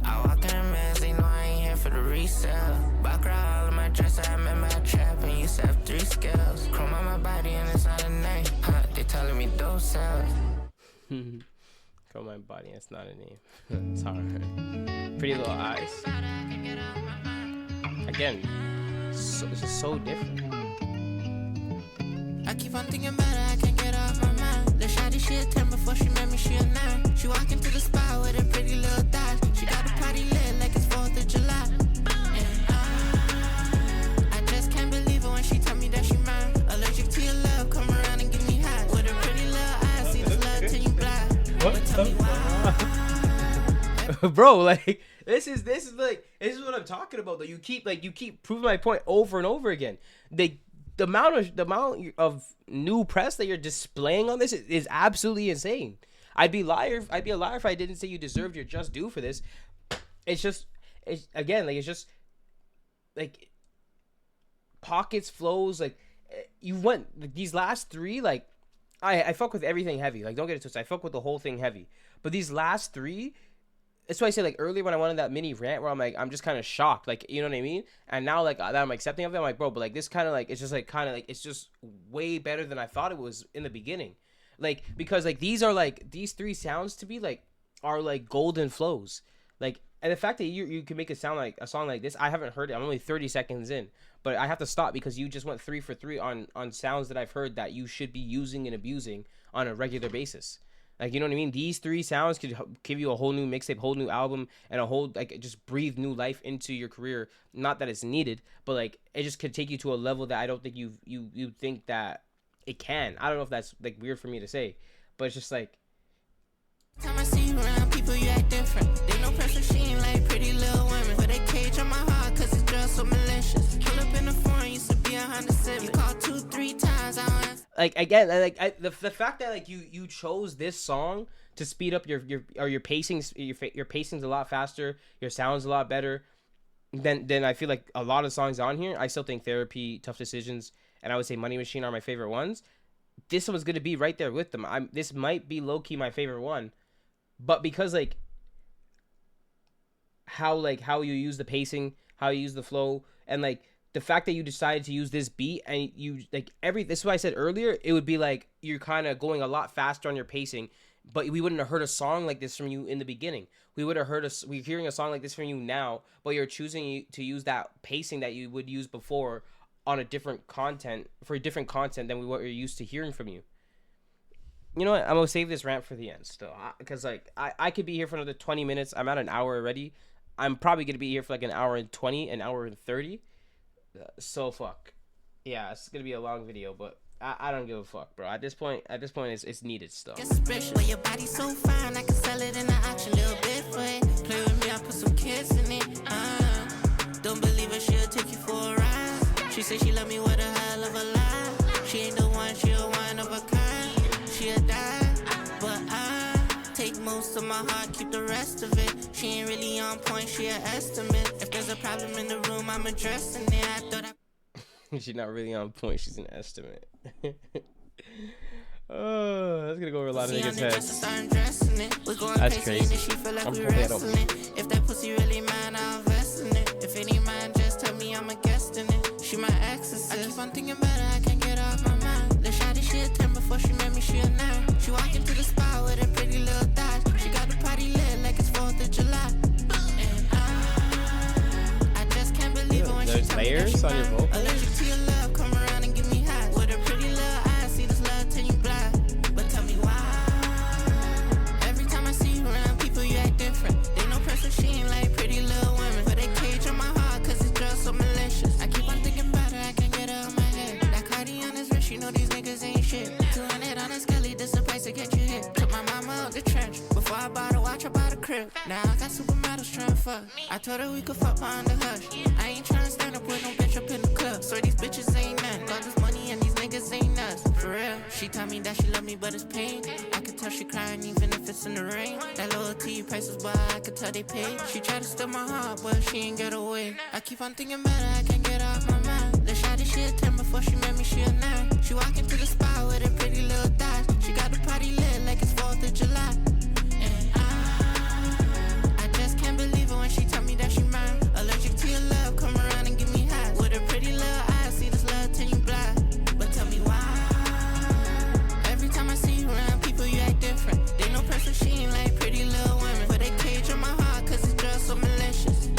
I walk in the mess, they know I ain't here for the resale. Back around all of my dress, I remember I trap and used to have 3 scales. Chrome on my body and it's not a name. Huh, they telling me those cells. Chrome my body, it's not a name. It's hard. Pretty Little Eyes. Again, this is so different. I keep on thinking about it, I can't get off my mind. The shawty, she a 10 before she met me, she a 9. She walk into the spot with her pretty little thighs. She got the party lit like it's 4th of July. And I just can't believe it when she tell me that she mine. Allergic to your love, come around and give me high. With her pretty little eyes, see this love till you blind. What? But tell me why. Bro, like, this is what I'm talking about. Though you keep proving my point over and over again. The amount of new press that you're displaying on this is absolutely insane. I'd be a liar if I didn't say you deserved your just due for this. It's just pockets, flows, like, you went like, these last 3, like, I fuck with everything heavy. Like, don't get it twisted, I fuck with the whole thing heavy. But these last 3, that's why I say, like, earlier when I went on that mini rant where I'm like, I'm just kind of shocked, like, you know what I mean? And now, like, that I'm accepting of it, I'm like, bro, but like, this kind of like, it's just like kind of like, it's just way better than I thought it was in the beginning. Like, because like these 3 sounds to me like are like golden flows. Like, and the fact that you can make a song like this, I haven't heard it. I'm only 30 seconds in, but I have to stop because you just went 3 for 3 on sounds that I've heard that you should be using and abusing on a regular basis. Like, you know what I mean? These 3 sounds could give you a whole new mixtape, whole new album, and a whole, like, just breathe new life into your career. Not that it's needed, but like, it just could take you to a level that I don't think you think that it can. I don't know if that's like weird for me to say, but it's just like. Time I see you around people, you act different. They no pressure, she ain't like Pretty Little Women. Put a cage on my heart, cause it's just so malicious. Pull up in the foreign, used to be a Honda Civic. You called 2-3 times, I don't answer. Like, again, like, the fact that like you chose this song to speed up your pacing's a lot faster, your sound's a lot better than I feel like a lot of songs on here. I still think Therapy, Tough Decisions, and I would say Money Machine are my favorite ones. This one's gonna be right there with them. This might be low key my favorite one, but because like how you use the pacing, how you use the flow, and like the fact that you decided to use this beat and you like this is what I said earlier, it would be like you're kind of going a lot faster on your pacing but we wouldn't have heard a song like this from you in the beginning. We would have heard we're hearing a song like this from you now, but you're choosing to use that pacing that you would use before on a different content than what we're used to hearing from you. You know what? I'm gonna save this rant for the end still, because like I could be here for another 20 minutes. I'm at an hour already. I'm probably gonna be here for like an hour and 20, an hour and 30. So fuck. Yeah, it's gonna be a long video, but I don't give a fuck, bro. At this point, it's needed still. Special, your body's so fine, I can sell it in the auction, little bit for it. Play with me, I put some kids in it. Don't believe it, she'll take you for a ride. She say she love me with a hell of a lie. She ain't the one, she a one of a kind. She a die, but I take most of my heart, keep the rest of it. She ain't really on point, she an estimate. If there's a problem in the room, I'm addressing it. I thought She's not really on point. She's an estimate. Oh, that's gonna go over a lot of niggas' heads. That's crazy. I'm wrestling. If that pussy really mine, I'll invest in it. If any mine, just tell me I'm a guest in it. She my exorcist. I keep on thinking about her, I can't get off my mind. The shawty, she a 10 before she met me, she a 9. She walk into the spot with her pretty little thighs. She got the party lit like it's 4th of July. And I just can't believe it when she tell me that she on your vocal. allergic to your love, come around and give me high. With her pretty little eyes, see this love till you blind. But tell me why. Every time I see you around people, you act different. They no Pressa, she ain't like pretty little women. But they cage on my heart, cause it's just so malicious. I keep on thinking about her, I can't get her out my head. That Cardi on his wrist, you know these niggas ain't shit. 200 on his Scully, this the price to get you hit. Took my mama out the trench. Before I bought a watch, I bought a crib. Now I got supermodels trying to fuck. I told her we could fuck behind the hush. I ain't trying to stand up with no bitch up in the club. So these bitches ain't none. Got this money and these niggas ain't nuts. For real. She tell me that she love me, but it's pain. I can tell she crying even if it's in the rain. That loyalty prices, but I can tell they pay. She tried to steal my heart, but she ain't get away. I keep on thinking about her, I can't get off my mind. The shawty, she a 10 before she met me, she a 9. She walk into the spot with her pretty little thighs. She got the party lit like it's 4th of July. And I just can't believe it when she tell me that she mine. Allergic to your love, come around and give me high. With her pretty little eyes, see this love till you blind. But tell me why. Every time I see you around people, you act different. They no Pressa, she ain't like pretty little women. But they cage on my heart, cause it's just so malicious.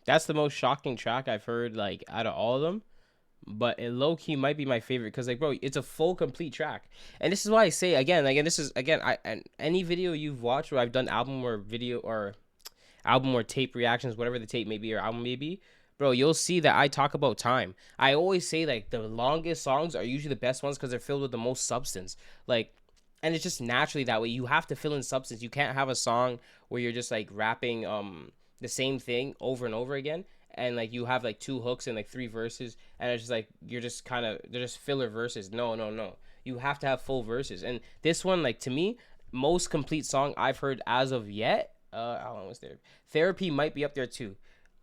That's the most shocking track I've heard, like, out of all of them. But it low-key might be my favorite because, like, bro, it's a full, complete track. And this is why I say, again, and any video you've watched where I've done album or tape reactions, whatever the tape may be or album may be, bro, you'll see that I talk about time. I always say, like, the longest songs are usually the best ones because they're filled with the most substance. Like, and it's just naturally that way. You have to fill in substance. You can't have a song where you're just, like, rapping, the same thing over and over again, and like you have like 2 hooks and like 3 verses, and it's just like they're just filler verses. No, you have to have full verses. And this one, like, to me, most complete song I've heard as of yet. How long was there? Therapy might be up there too.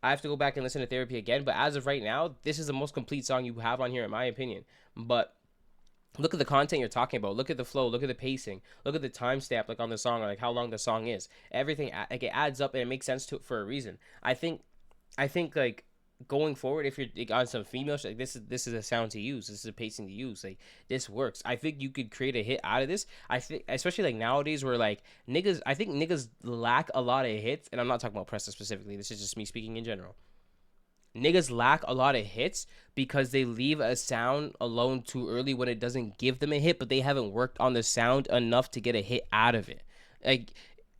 I have to go back and listen to Therapy again, but as of right now, this is the most complete song you have on here in my opinion. But look at the content you're talking about. Look at the flow. Look at the pacing. Look at the timestamp, like, on the song, or like how long the song is. Everything, like, it adds up and it makes sense for a reason. I think like going forward, if you're on some female shit, like, this is a sound to use. This is a pacing to use. Like, this works. I think you could create a hit out of this. I think, especially like nowadays, where like I think niggas lack a lot of hits, and I'm not talking about Pressa specifically. This is just me speaking in general. Niggas lack a lot of hits because they leave a sound alone too early when it doesn't give them a hit, but they haven't worked on the sound enough to get a hit out of it. Like,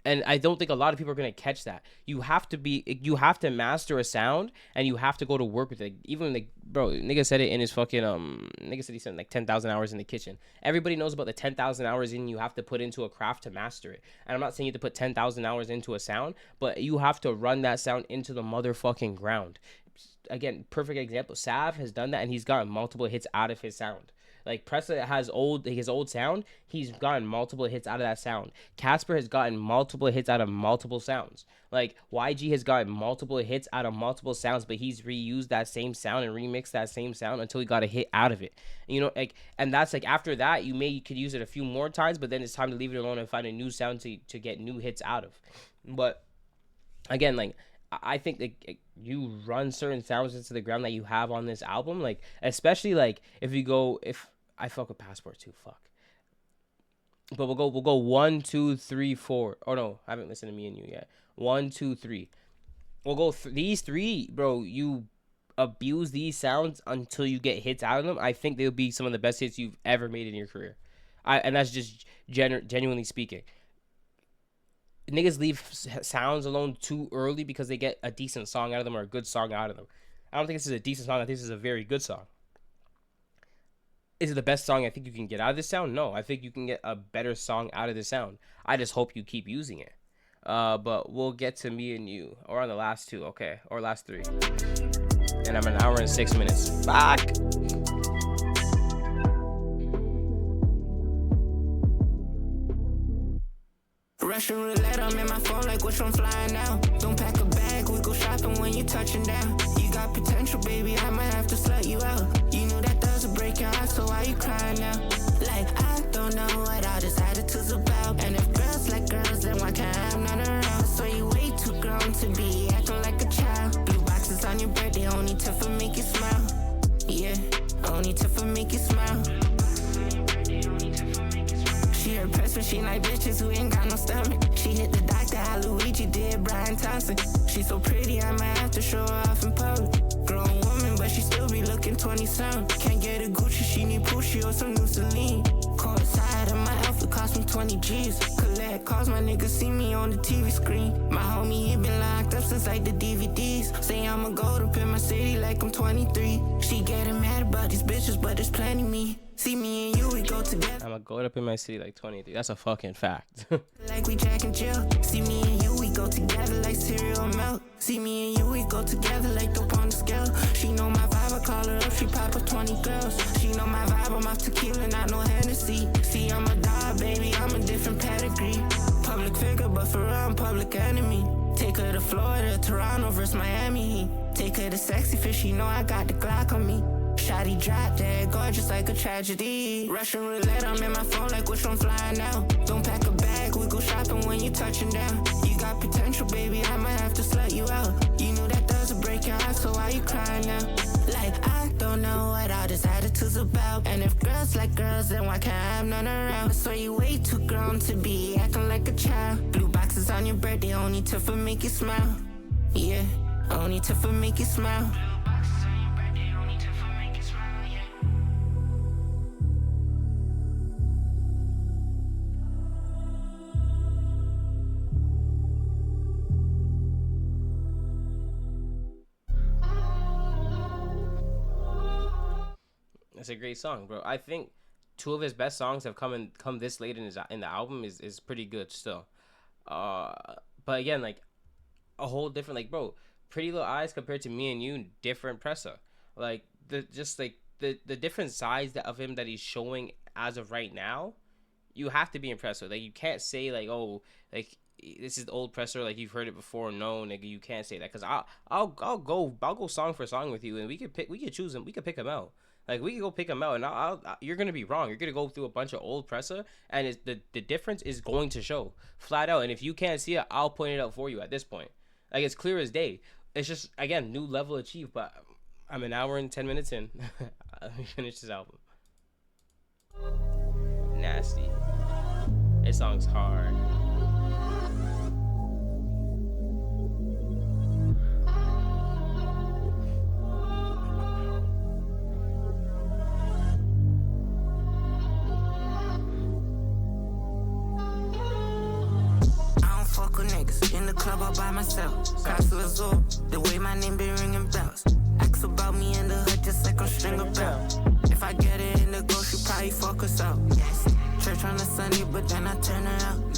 and I don't think a lot of people are going to catch that. You have to master a sound, and you have to go to work with it. Even like, bro, nigga said it in his fucking, nigga said he spent like 10,000 hours in the kitchen. Everybody knows about the 10,000 hours you have to put into a craft to master it. And I'm not saying you have to put 10,000 hours into a sound, but you have to run that sound into the motherfucking ground. Again, perfect example. Sav has done that, and he's gotten multiple hits out of his sound. Like Pressa has his old sound. He's gotten multiple hits out of that sound. Casper has gotten multiple hits out of multiple sounds. Like YG has gotten multiple hits out of multiple sounds, but he's reused that same sound and remixed that same sound until he got a hit out of it. You know, like, and that's like after that you could use it a few more times, but then it's time to leave it alone and find a new sound to get new hits out of. But again, like, I think that you run certain sounds into the ground that you have on this album, like especially like if I fuck with Passport too, fuck. But we'll go 1, 2, 3, 4. Oh no, I haven't listened to Me and You yet. 1, 2, 3. We'll go these three, bro. You abuse these sounds until you get hits out of them. I think they'll be some of the best hits you've ever made in your career. And that's just genuinely speaking. Niggas leave sounds alone too early because they get a decent song out of them or a good song out of them. I don't think this is a decent song. I think this is a very good song. Is it the best song I think you can get out of this sound? No, I think you can get a better song out of this sound. I just hope you keep using it. But we'll get to Me and You. Or on the last two, okay. Or last three. And I'm an hour and 6 minutes. Fuck! Russian roulette, I'm in my phone like which one flying now. Don't pack a bag, we go shopping when you touching down. You got potential, baby, I might have to slut you out. You know that doesn't break your heart, so why you crying now? Like, I don't know what all this attitude's about. And if girls like girls, then why can't I have none around? So you way too grown to be acting like a child. Blue boxes on your birthday, only to for make you smile. Yeah, only to for make you smile. She heard press when she like bitches who ain't got no stomach. She hit the doctor how Luigi did Brian Thompson. She so pretty, I might have to show her off in public. Grown woman, but she still be looking 20-some. Can't get a Gucci, she need Pucci or some new Celine. Cold side of my outfit cost me 20 G's. Collect calls, my niggas see me on the TV screen. My homie, he been locked up since like the DVDs. Say I'ma go up in my city like I'm 23. She getting mad about these bitches, but there's plenty me. See me and you, we go together. I'ma go up in my city like 23. That's a fucking fact. Like we Jack and Jill. See me and you, we go together like cereal and milk. See me and you, we go together like dope on the scale. She know my vibe, I call her up, she pop up 20 girls. She know my vibe, I'm off tequila, not no Hennessy. See, I'm a dog, baby, I'm a different pedigree. Public figure, but for real, I'm public enemy. Take her to Florida, Toronto versus Miami. Take her to Sexy Fish, she know I got the Glock on me. Shotty drop dead, gorgeous like a tragedy. Russian roulette, I'm in my phone like which one flying now. Don't pack a bag, we go shopping when you touching down. You got potential, baby, I might have to slut you out. You knew that doesn't break your heart, so why you crying now? Like, I don't know what all this attitude's about. And if girls like girls, then why can't I have none around? So you way too grown to be acting like a child. Blue boxes on your birthday, only to for make you smile. Yeah, only to for make you smile. It's a great song, bro. I think two of his best songs have come this late in the album is pretty good still. But again, like a whole different, like, bro, Pretty Little Eyes compared to Me and You, different Pressa. Like the different sides of him that he's showing as of right now, you have to be impressed with. Like, you can't say like, oh, like this is the old Pressa, like you've heard it before. No, nigga, you can't say that, because I'll go song for song with you, and we could choose him, we could pick him out. Like, we can go pick him out, and you're going to be wrong. You're going to go through a bunch of old Pressa, and the difference is going to show flat out. And if you can't see it, I'll point it out for you at this point. Like, it's clear as day. It's just, again, new level achieved, but I'm an hour and 10 minutes in. Let me finish this album. Nasty. This song's hard. Niggas in the club all by myself. Casa Azul, the way my name been ringing bells. Ask about me in the hood just like I'm string bell. If I get it in the go, she probably fuck us out. Church on a Sunday, but then I turn her out.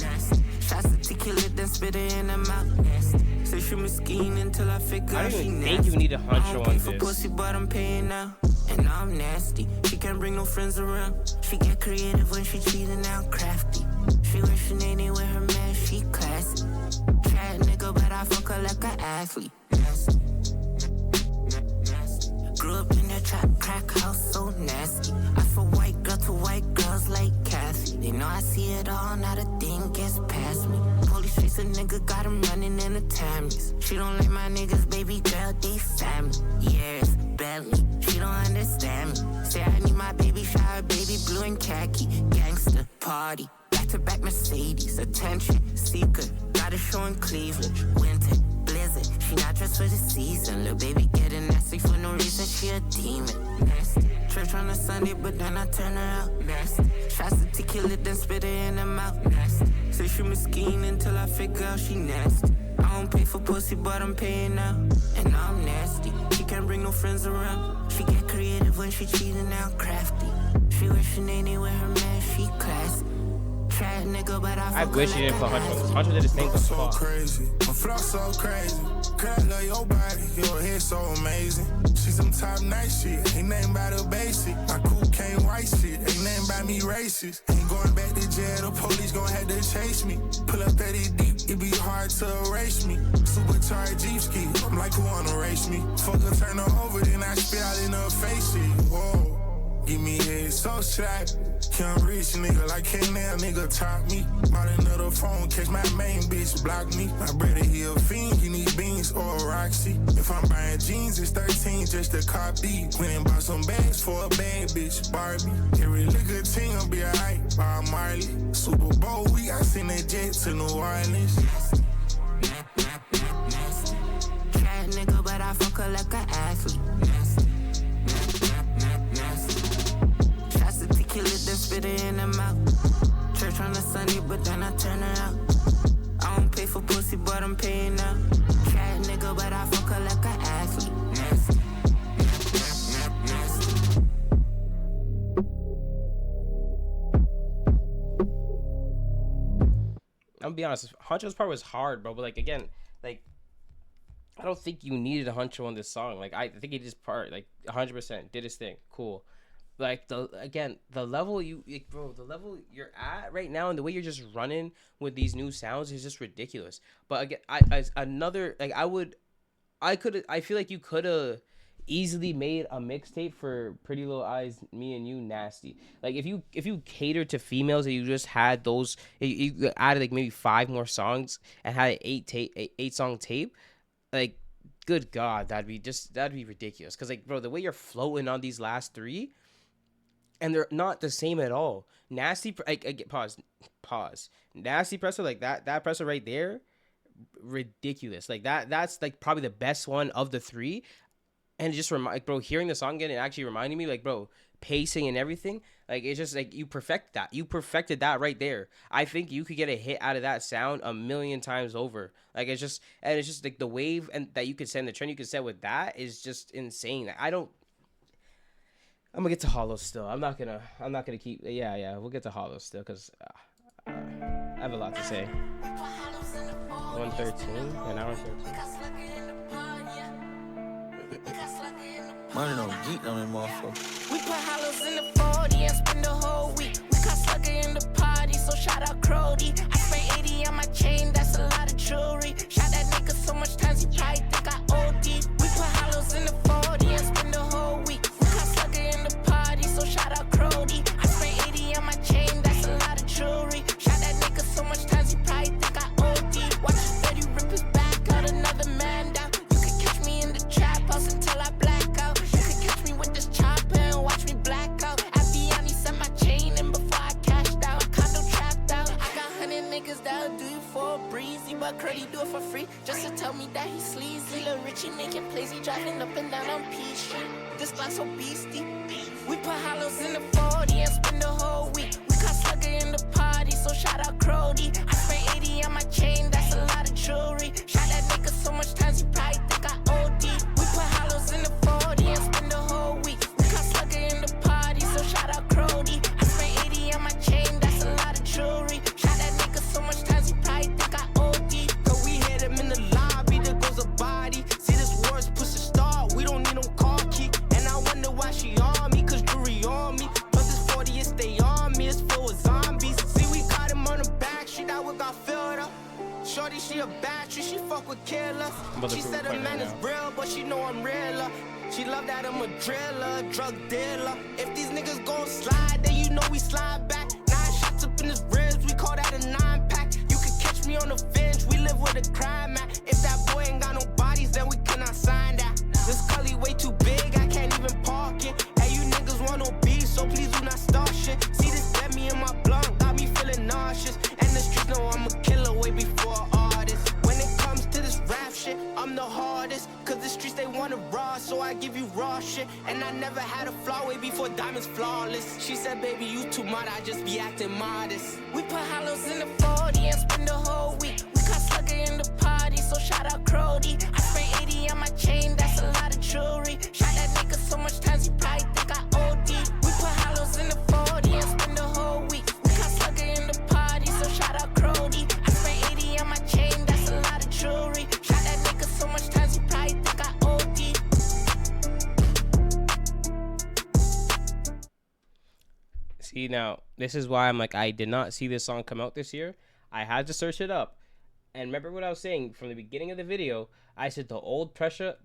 Shots of tequila, then spit it in her mouth. Say she me skiing until I figure I don't she even think you need a huncho on for this. pussy, but I'm paying now. and I'm nasty. She can't bring no friends around. She get creative when she cheating out crafty. She wishing anywhere her man, she classy. Trap nigga, but I fuck her like an athlete. Nasty. Grew up in that trap crack house, so nasty. I for white girl to white girls like Kathy. They know I see it all, not a thing gets past me. Police chase a nigga, got him running in the Tammys. She don't like my niggas, baby girl, they family. Years, belly, she don't understand me. Say I need my baby shower, baby blue and khaki. Gangster, party, back-to-back Mercedes. Attention, seeker, got a show in Cleveland. Winter, blizzard, she not dressed for the season. Little baby getting nasty for no reason, she a demon. Nasty. Church on a Sunday, but then I turn her out. Nasty. Shots of tequila, then spit her in her mouth. Nasty. Say she mesquite until I figure out she nasty. I don't pay for pussy, but I'm paying now. And I'm nasty. She can't bring no friends around. She get creative when she cheating out crafty. She wishing anywhere her man, she classy. Trap nigga, but I wish you didn't put Huncho. Huncho did his thing, but so crazy, my flow so crazy. Girl, I love your body, your hair so amazing. She's some top nice shit, ain't nothing about the basic. My coupe came white shit, ain't nothing about me racist. Ain't going back to jail, the police gon' have to chase me. Pull up 30 deep, it be hard to erase me. Supercharged Jeep ski, I'm like who wanna race me? Fuck her, turn her over, then I spit out in her face shit. Whoa. Give me head, Socialyt. Young rich nigga like K-Now nigga top me. Bought another phone, catch my main bitch block me. My brother he a fiend, you need beans or a Roxy. If I'm buying jeans, it's 13 just to copy. Went and bought some bags for a bad bitch, Barbie. Every liquor team gon' be alright, Bob Marley. Super Bowl week, I send a jet to New Orleans. Trap nigga, but I fuck her like an athlete. Kill it, then spit it in her mouth. Church on a Sunday, but then I turn her out. I don't pay for pussy, but I'm paying now. Trap nigga, but I fuck her like an athlete. Nasty. I'm gonna be honest, Huncho's part was hard, bro. But like again, like I don't think you needed a Huncho on this song. Like I think he did his part, like 100%, did his thing, cool. Like the level the level you're at right now and the way you're just running with these new sounds is just ridiculous. But again, I feel like you could have easily made a mixtape for Pretty Little Eyes, Me and You, Nasty. Like if you catered to females and you just had those, you added like maybe 5 more songs and had an 8 song tape, like good God, that'd be ridiculous. Cause like bro, the way you're floating on these last 3. And they're not the same at all. Nasty, pause. Nasty Pressa, like that Pressa right there, ridiculous. Like that's like probably the best one of the 3. And it just bro, hearing the song again, it actually reminded me, like, bro, pacing and everything. Like it's just like you perfected that right there. I think you could get a hit out of that sound a million times over. Like it's just like the wave and that you could set, the trend you could set with that is just insane. I'm gonna get to Hollow still. I'm not gonna keep. Yeah. We'll get to Hollow still because I have a lot to say. 113, an hour 13. Money don't geek on that motherfucker. We put hollows in the 40 and spend the whole week. We caught slugger in the party, so shout out Crody. I spent 80 on my chain, that's a lot of jewelry. Shot that nigga so much times he probably think I OD. We put hollows in the 40 and spend the whole week. So shout out Crody. I spent 80 on my chain, that's a lot of jewelry. Shot that nigga so much times he probably think I OD. Watch his daddy rip his back out, another man down. You could catch me in the trap house until I black out. You could catch me with this chopper and watch me black out. Aviani sent my chain in before I cashed out. Condo trapped out. I got 100 niggas that'll do it for a breezy, but Crody do it for free just to tell me that he sleazy. Lil' Richie making plays, he driving up and down on P Street. This block so beastie. We put hollows in the 40 and spend the whole week. We caught slugger in the party, so shout out Crody. I spent 80 on my chain, that's a lot of jewelry. Shot that nigga so much times he probably think I OD. We put hollows in the 40 and spend the whole week. We caught slugger in the party, so shout out Crody. I spent 80 on my chain, that's a lot of jewelry. Shot that nigga so much times he probably think I OD. Cause we hit him in the lobby, there goes a body. See this war's push a start, we don't need no car key. And I wonder why she shorty, she a battery, she fuck with killers. about to She prove said a a point man right is now. real, but she know I'm realer. She love that I'm a driller, drug dealer. If these niggas gon' slide, then you know we slide back. 9 shots up in his ribs, we call that a 9-pack. You can catch me on the bench, we live with a crime at. If that boy ain't got no bodies, then we cannot sign that. This cully way too big, I can't even park it. Hey, you niggas want no beef, so please do not start shit. See this get me in my blunt, got me feeling nauseous. And the streets know I'm a killer way before an artist. When it comes to this rap shit, I'm the hardest. Cause the streets they want it raw, so I give you raw shit. And I never had a flaw way before diamonds flawless. She said, baby, you too much, I just be acting modest. We put hollows in the 40 and spend the whole week. We caught Slugger in the party, so shout out Crody. I spent 80 on my chain, that's a lot of jewelry. Shot that nigga so much times he probably think I OD. We put hollows in the 40 and spend the whole week. We caught Slugger in the party, so shout out Crody. I spent 80 on my chain, that's a lot of jewelry. Shot that nigga so much times he probably think I OD. See, now, this is why I'm like, I did not see this song come out this year. I had to search it up. And remember what I was saying from the beginning of the video? I said the old Pressa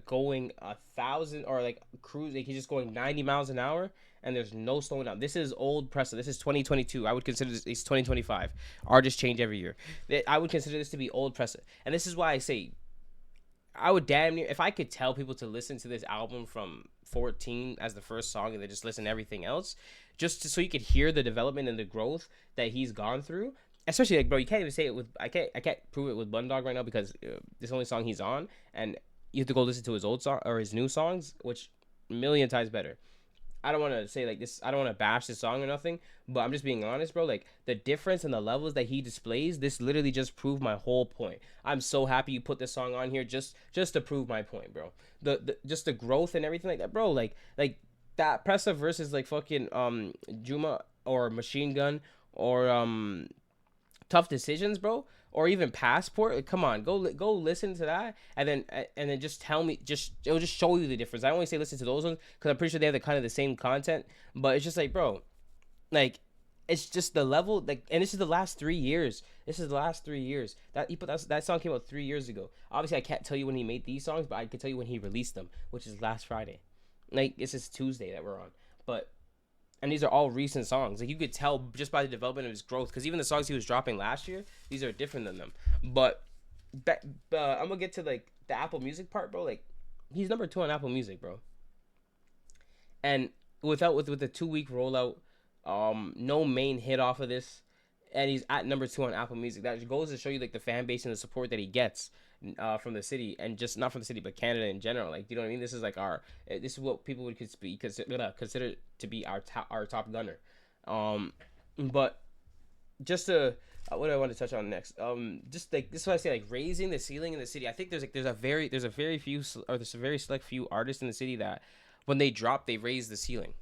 going 1,000 or like cruise, like he's just going 90 miles an hour and there's no slowing down. This is old Pressa. This is 2022. I would consider this, it's 2025. Artists change every year. I would consider this to be old Pressa. And this is why I say, I would damn near, if I could tell people to listen to this album from 14 as the first song and then just listen to everything else, so you could hear the development and the growth that he's gone through. Especially, like, bro, you can't even say it with, I can't prove it with Bun Dog right now because this only song he's on, and you have to go listen to his old song or his new songs, which a million times better. I don't want to say like this, I don't want to bash this song or nothing, but I'm just being honest, bro. Like, the difference in the levels that he displays, this literally just proved my whole point. I'm so happy you put this song on here just to prove my point, bro. The just the growth and everything like that, bro. Like that Pressa versus like fucking Juma or Machine Gun or Tough Decisions, bro, or even Passport. Like, come on, go listen to that, and then just tell me, it'll just show you the difference. I only say listen to those ones because I'm pretty sure they have the kind of the same content, but it's just like, bro, like, it's just the level, like, and this is the last 3 years. This is the last 3 years that he put that song came out 3 years ago. Obviously, I can't tell you when he made these songs, but I can tell you when he released them, which is last Friday. Like, this is Tuesday that we're on, but. And these are all recent songs. Like, you could tell just by the development of his growth. Because even the songs he was dropping last year, these are different than them. But I'm going to get to, like, the Apple Music part, bro. Like, he's number 2 on Apple Music, bro. And with the 2-week rollout, no main hit off of this. And he's at number 2 on Apple Music. That goes to show you, like, the fan base and the support that he gets from the city. And just not from the city, but Canada in general. Like, you know what I mean? This is, like, this is what people would consider to be our top gunner. But just to what do I want to touch on next? Just like this is what I say, like, raising the ceiling in the city. I think there's a very select few artists in the city that when they drop, they raise the ceiling.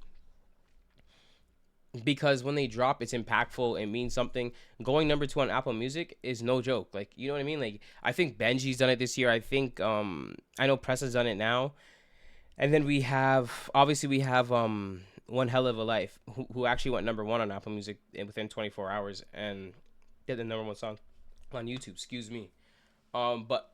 Because when they drop, it's impactful, it means something. Going number 2 on Apple Music is no joke. Like, you know what I mean? Like, I think Benji's done it this year. I think I know Pressa's done it now. And then we have One Hell of a Life, who actually went number 1 on Apple Music within 24 hours and did the number 1 song on YouTube. Excuse me. But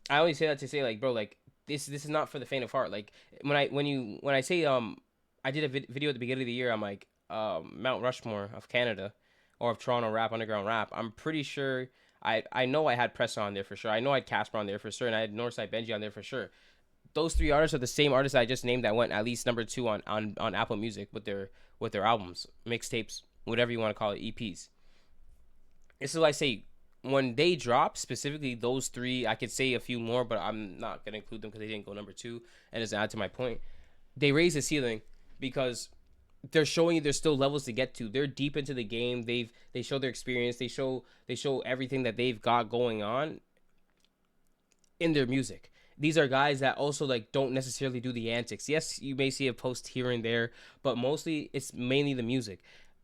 I only say that to say, like, bro, like, this is not for the faint of heart. Like, when I say I did a video at the beginning of the year. I'm like, Mount Rushmore of Canada or of Toronto rap, underground rap. I'm pretty sure I know I had Pressa on there for sure. I know I had Casper on there for sure, and I had Northside Benji on there for sure. Those 3 artists are the same artists I just named that went at least number 2 on Apple Music with their albums, mixtapes, whatever you want to call it, EPs. This is why I say when they drop, specifically those 3, I could say a few more, but I'm not gonna include them because they didn't go number 2, and it's add to my point. They raise the ceiling because they're showing you there's still levels to get to. They're deep into the game. They show their experience. They show everything that they've got going on in their music. These are guys that also, like, don't necessarily do the antics. Yes, you may see a post here and there, but mostly it's mainly the music.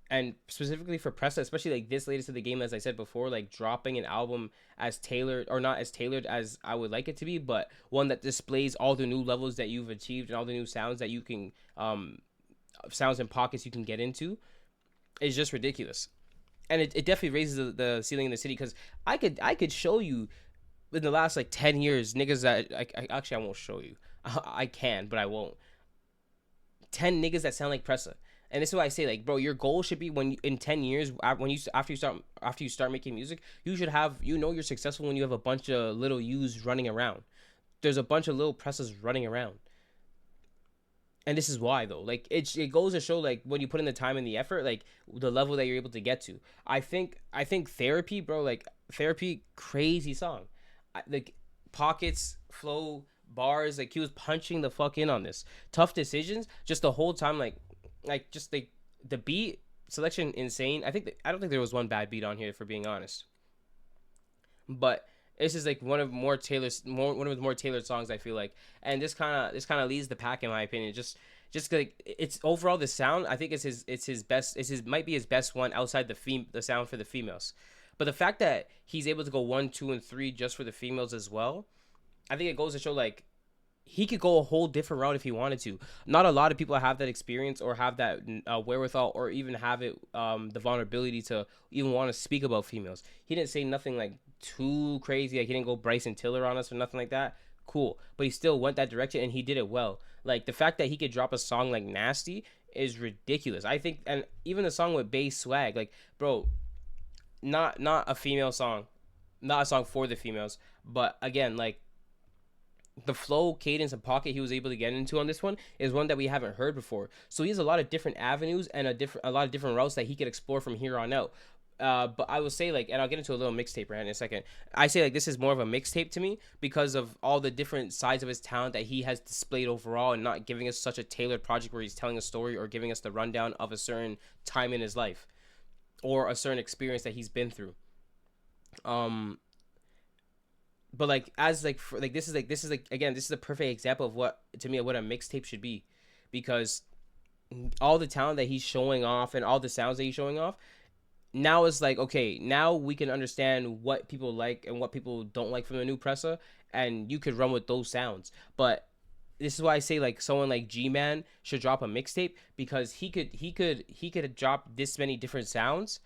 And specifically for Pressa, especially like this latest of the game, as I said before, like dropping an album as tailored, or not as tailored as I would like it to be, but one that displays all the new levels that you've achieved and all the new sounds that you can sounds and pockets you can get into, is just ridiculous. and it definitely raises the ceiling in the city, because I could show you in the last like 10 years niggas that I actually I won't show you. I can, but I won't. 10 niggas that sound like Pressa. And this is why I say, like, bro, your goal should be, when you, in 10 years, when you after you start making music, you should have, you're successful when you have a bunch of little yous running around. There's a bunch of little Pressas running around. And this is why, though, like, it goes to show, like, when you put in the time and the effort, like, the level that you're able to get to. I think Therapy, bro, like, Therapy, crazy song. Like, pockets, flow, bars, like, he was punching the fuck in on this. Tough Decisions, just the whole time, like just like the beat selection, insane. I don't think there was one bad beat on here, for being honest. But this is like one of the more tailored songs, I feel like. And this kind of leads the pack, in my opinion. Just like, it's overall the sound, I think it's his best. Might be his best one outside the sound for the females. But the fact that he's able to go 1, 2, and 3 just for the females as well, I think it goes to show, like, he could go a whole different route if he wanted to. Not a lot of people have that experience, or have that wherewithal, or even have it the vulnerability to even want to speak about females. He didn't say nothing like too crazy. Like, he didn't go Bryson Tiller on us or nothing like that. Cool, but he still went that direction, and he did it well. Like, the fact that he could drop a song like Nasty is ridiculous, I think. And even the song with Bass Swag, like, bro, not a female song, not a song for the females, but again, like, the flow, cadence, and pocket he was able to get into on this one is one that we haven't heard before. So he has a lot of different avenues and a lot of different routes that he could explore from here on out. But I will say, like, and I'll get into a little mixtape right in a second. I say, like, this is more of a mixtape to me because of all the different sides of his talent that he has displayed overall, and not giving us such a tailored project where he's telling a story or giving us the rundown of a certain time in his life or a certain experience that he's been through. But like, as like, this is like again, this is a perfect example of what, to me, what a mixtape should be, because all the talent that he's showing off and all the sounds that he's showing off, now is like, okay, now we can understand what people like and what people don't like from the new Pressa, and you could run with those sounds. But this is why I say, like, someone like G-Man should drop a mixtape, because he could drop this many different sounds,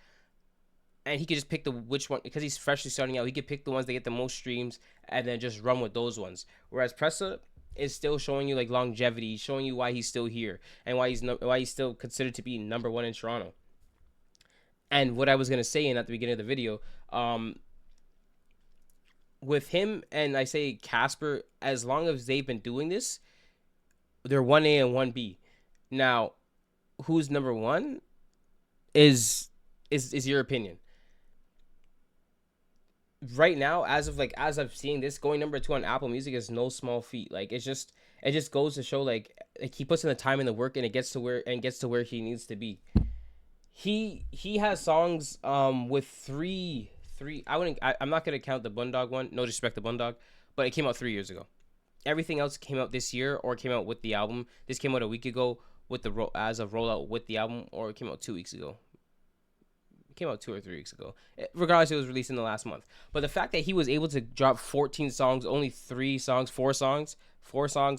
and he could just pick which one, because he's freshly starting out. He could pick the ones that get the most streams and then just run with those ones. Whereas Pressa is still showing you, like, longevity, showing you why he's still here and why he's still considered to be number one in Toronto. And what I was gonna say at the beginning of the video, with him and, I say, Casper, as long as they've been doing this, they're 1A and 1B. Now, who's number one is your opinion. Right now, as I'm seeing this, going number 2 on Apple Music is no small feat. Like, it just goes to show, like he puts in the time and the work, and it gets to where he needs to be. He has songs with three. I'm not gonna count the Bundog one. No disrespect to Bundog, but it came out 3 years ago. Everything else came out this year or came out with the album. This came out a week ago with the as of rollout with the album, or it came out 2 weeks ago. Came out 2 or 3 weeks ago. Regardless, it was released in the last month. But the fact that he was able to drop 14 songs, only 4 songs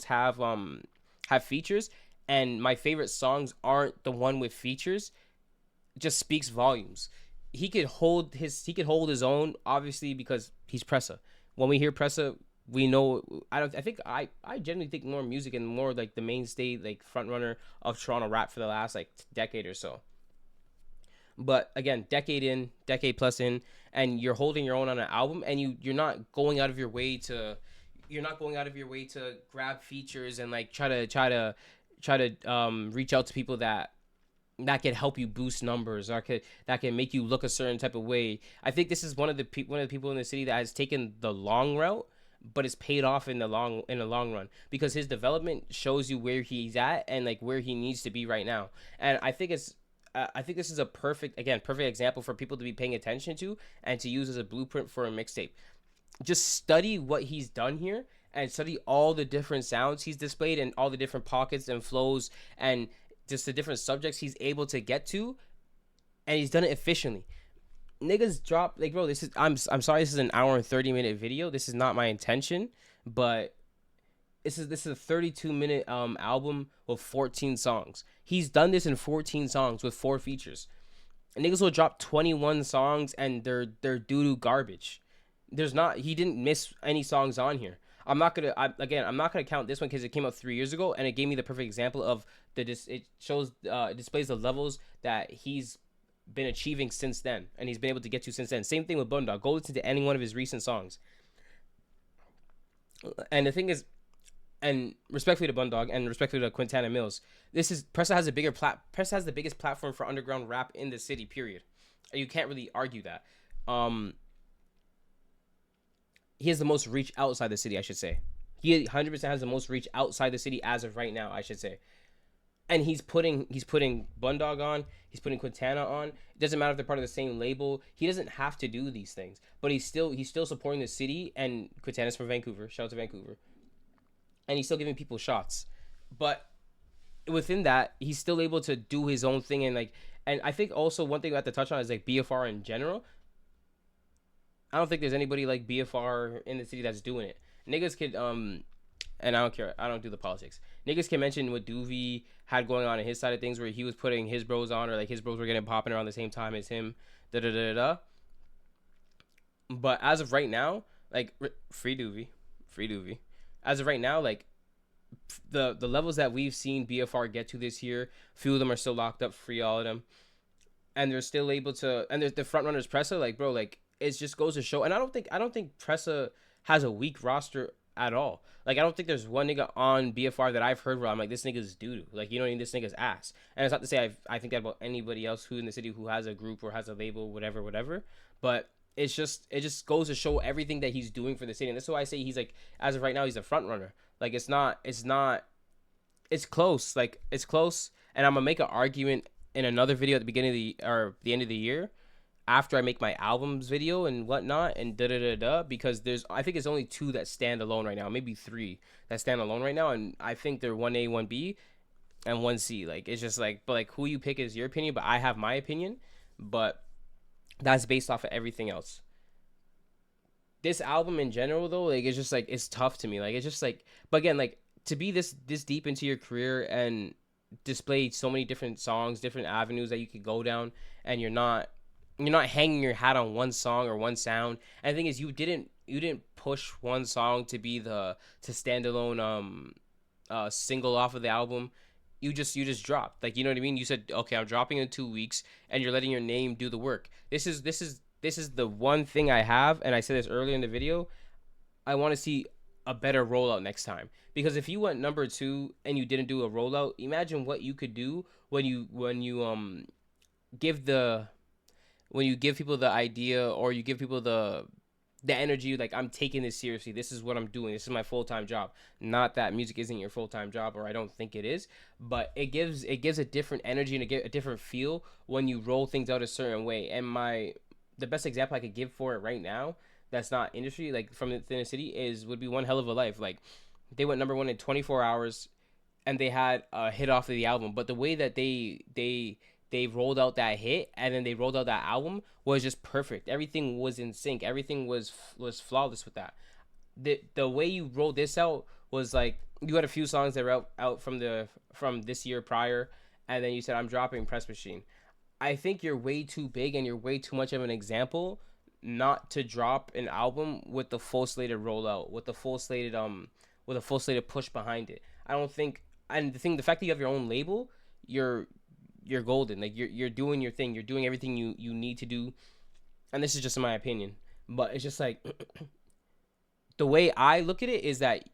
have features, and my favorite songs aren't the one with features, just speaks volumes. He could hold his own, obviously, because he's Pressa. When we hear Pressa, we know. I generally think more music and more like the mainstay, like, front runner of Toronto rap for the last, like, decade or so. But again, decade plus in, and you're holding your own on an album, and you're not going out of your way to grab features and, like, try to reach out to people that can help you boost numbers, or that can make you look a certain type of way. I think this is one of the people in the city that has taken the long route, but it's paid off in the long run, because his development shows you where he's at and, like, where he needs to be right now. And I think this is a perfect example for people to be paying attention to and to use as a blueprint for a mixtape. Just study what he's done here and study all the different sounds he's displayed and all the different pockets and flows and just the different subjects he's able to get to, and he's done it efficiently. Niggas drop, like, bro, this is, I'm sorry, this is an hour and 30-minute video. This is not my intention, but this is a 32-minute album with 14 songs. He's done this in 14 songs with 4 features. niggas will drop 21 songs and they're doo-doo garbage. He didn't miss any songs on here. I'm not gonna count this one because it came out 3 years ago and it gave me the perfect example of it displays the levels that he's been achieving since then and he's been able to get to since then. Same thing with Bundog. Go listen to any one of his recent songs. And the thing is, and respectfully to Bundog and respectfully to Quintana Mills, Pressa has Pressa has the biggest platform for underground rap in the city. Period. You can't really argue that. He has the most reach outside the city, I should say. He 100% has the most reach outside the city as of right now, I should say. And he's putting Bundog on. He's putting Quintana on. It doesn't matter if they're part of the same label. He doesn't have to do these things, but he's still supporting the city. And Quintana's from Vancouver. Shout out to Vancouver. And he's still giving people shots. But within that, he's still able to do his own thing. And I think also one thing we have to touch on is like BFR in general. I don't think there's anybody like BFR in the city that's doing it. Niggas could and I don't care. I don't do the politics. Niggas can mention what Doovie had going on in his side of things, where he was putting his bros on, or like his bros were getting popping around the same time as him. Da da da da. But as of right now, like free Doovie. As of right now, like the levels that we've seen BFR get to this year, few of them are still locked up. Free all of them, and they're still able to. And there's the front runners, Pressa. Like bro, like it just goes to show. And I don't think Pressa has a weak roster at all. Like I don't think there's one nigga on BFR that I've heard where I'm like, this nigga's doo-doo. Like, you know what I mean? This nigga's ass. And it's not to say I think that about anybody else who in the city who has a group or has a label, whatever. But it just goes to show everything that he's doing for the city. And that's why I say he's like, as of right now, he's a front runner. Like it's close. Like it's close. And I'm gonna make an argument in another video at the beginning of the end of the year, after I make my albums video and whatnot and because I think it's only 2 that stand alone right now, maybe 3 that stand alone right now, and I think they're 1A, 1B, and 1C. Like it's just like, but like who you pick is your opinion, but I have my opinion, but that's based off of everything else. This album in general though, like it's just like it's tough to me. Like it's just like, but again, like to be this deep into your career and display so many different songs, different avenues that you could go down, and you're not hanging your hat on one song or one sound. And the thing is, you didn't push one song to be to standalone single off of the album. You just dropped. Like, you know what I mean? You said, okay, I'm dropping in 2 weeks, and you're letting your name do the work. This is the one thing I have, and I said this earlier in the video. I want to see a better rollout next time, because if you went number 2 and you didn't do a rollout, imagine what you could do when you give people the idea, or you give people the energy, like, I'm taking this seriously. This is what I'm doing. This is my full-time job. Not that music isn't your full-time job, or I don't think it is, but it gives a different energy and a different feel when you roll things out a certain way. And the best example I could give for it right now, that's not industry, like from within the city, would be One Hell of a Life. Like, they went number 1 in 24 hours, and they had a hit off of the album. But the way that they rolled out that hit, and then they rolled out that album, was just perfect. Everything was in sync. Everything was flawless with that. The way you rolled this out was like, you had a few songs that were out from this year prior, and then you said, I'm dropping Press Machine. I think you're way too big and you're way too much of an example not to drop an album with the full slated rollout, with the full slated push behind it. I don't think, and the fact that you have your own label, you're golden. Like, you're doing your thing. You're doing everything you need to do. And this is just my opinion, but it's just like, the way I look at it is that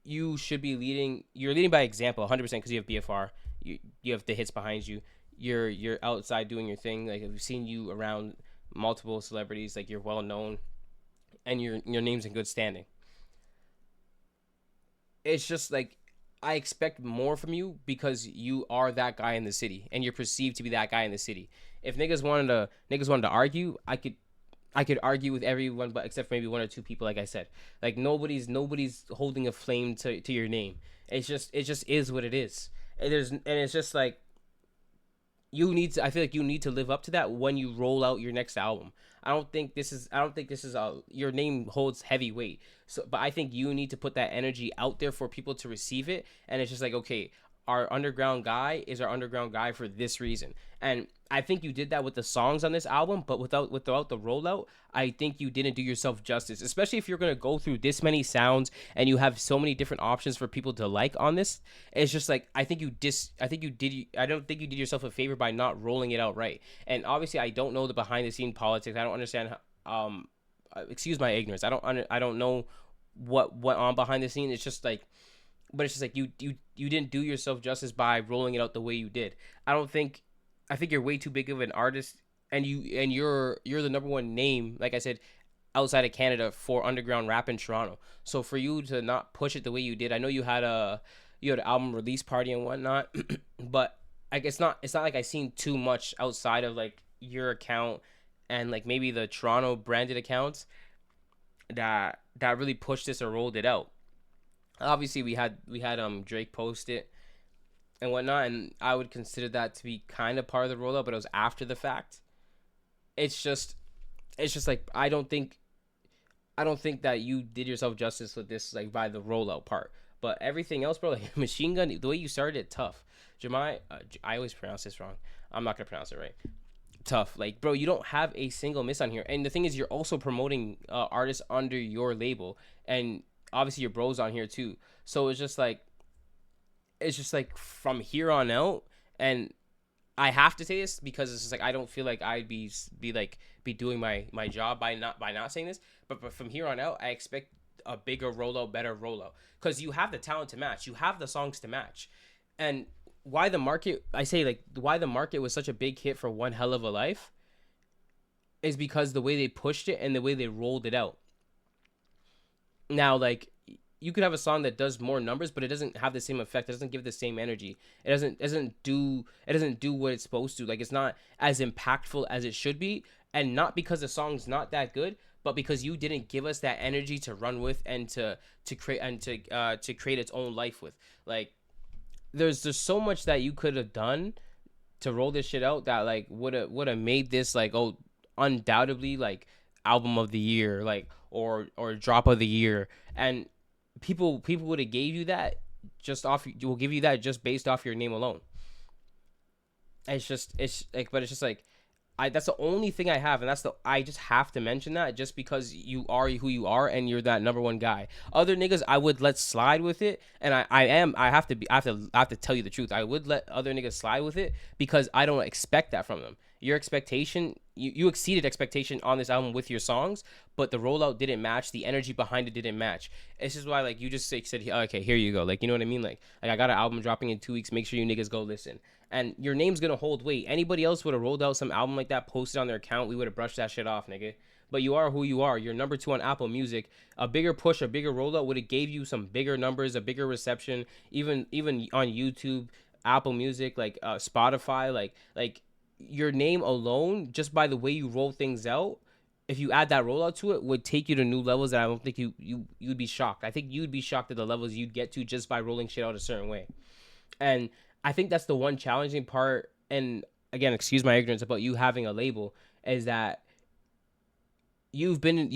you should be leading. You're leading by example 100%, because you have BFR. You have the hits behind you. You're outside doing your thing. Like, I've seen you around multiple celebrities. Like, you're well known, and your name's in good standing. It's just like, I expect more from you because you are that guy in the city, and you're perceived to be that guy in the city. If niggas wanted to argue, I could argue with everyone, but except for maybe 1 or 2 people, like I said. Like, nobody's holding a flame to your name. It just is what it is. And it's just like, I feel like you need to live up to that when you roll out your next album. I don't think this is your name holds heavy weight. So, but I think you need to put that energy out there for people to receive it. And it's just like, okay, our underground guy is our underground guy for this reason. And I think you did that with the songs on this album, but without the rollout, I think you didn't do yourself justice. Especially if you're gonna go through this many sounds and you have so many different options for people to like on this. It's just like I don't think you did yourself a favor by not rolling it out right. And obviously, I don't know the behind the scene politics. I don't understand. Excuse my ignorance. I don't know what went on behind the scene. It's just like, but it's just like you didn't do yourself justice by rolling it out the way you did. I think you're way too big of an artist, and you're the number one name, like I said, outside of Canada for underground rap in Toronto. So for you to not push it the way you did, I know you had an album release party and whatnot, but like it's not like I seen too much outside of like your account and like maybe the Toronto branded accounts that really pushed this or rolled it out. Obviously, we had Drake post it and whatnot, and I would consider that to be kind of part of the rollout, but it was after the fact. It's just like I don't think that you did yourself justice with this, like by the rollout part. But everything else, bro, like Machine Gun, the way you started it, tough. Jemai, I always pronounce this wrong. I'm not gonna pronounce it right. Tough, like bro, you don't have a single miss on here, and the thing is, you're also promoting artists under your label, and obviously your bros on here too. So it's just like from here on out, and I have to say this because it's just like I don't feel like I'd be doing my job by not saying this, but from here on out, I expect a bigger rollout, better rollout, because you have the talent to match, you have the songs to match, and why the market was such a big hit for One Hell of a Life is because the way they pushed it and the way they rolled it out. Now, like, you could have a song that does more numbers, but it doesn't have the same effect. It doesn't give the same energy. It doesn't do what it's supposed to. Like, it's not as impactful as it should be, and not because the song's not that good, but because you didn't give us that energy to run with and to create its own life with. Like, there's so much that you could have done to roll this shit out that like would have made this like, oh, undoubtedly like album of the year, like or drop of the year, and people would have gave you that will give you that just based off your name alone. It's like, but it's just like, that's the only thing I have, and I just have to mention that just because you are who you are and you're that number one guy. Other niggas I would let slide with it, and I have to tell you the truth. I would let other niggas slide with it because I don't expect that from them. Your expectation, you exceeded expectation on this album with your songs, but the rollout didn't match. The energy behind it didn't match. It's just why, like, you just said, okay, here you go. Like, you know what I mean? Like I got an album dropping in 2 weeks. Make sure you niggas go listen. And your name's gonna hold weight. Anybody else would have rolled out some album like that, posted on their account. We would have brushed that shit off, nigga. But you are who you are. You're number 2 on Apple Music. A bigger push, a bigger rollout would have gave you some bigger numbers, a bigger reception. Even on YouTube, Apple Music, like Spotify, like your name alone, just by the way you roll things out, if you add that rollout to it, would take you to new levels that I don't think you'd be shocked. I think you'd be shocked at the levels you'd get to just by rolling shit out a certain way. And I think that's the one challenging part. And again, excuse my ignorance about you having a label, is that you've been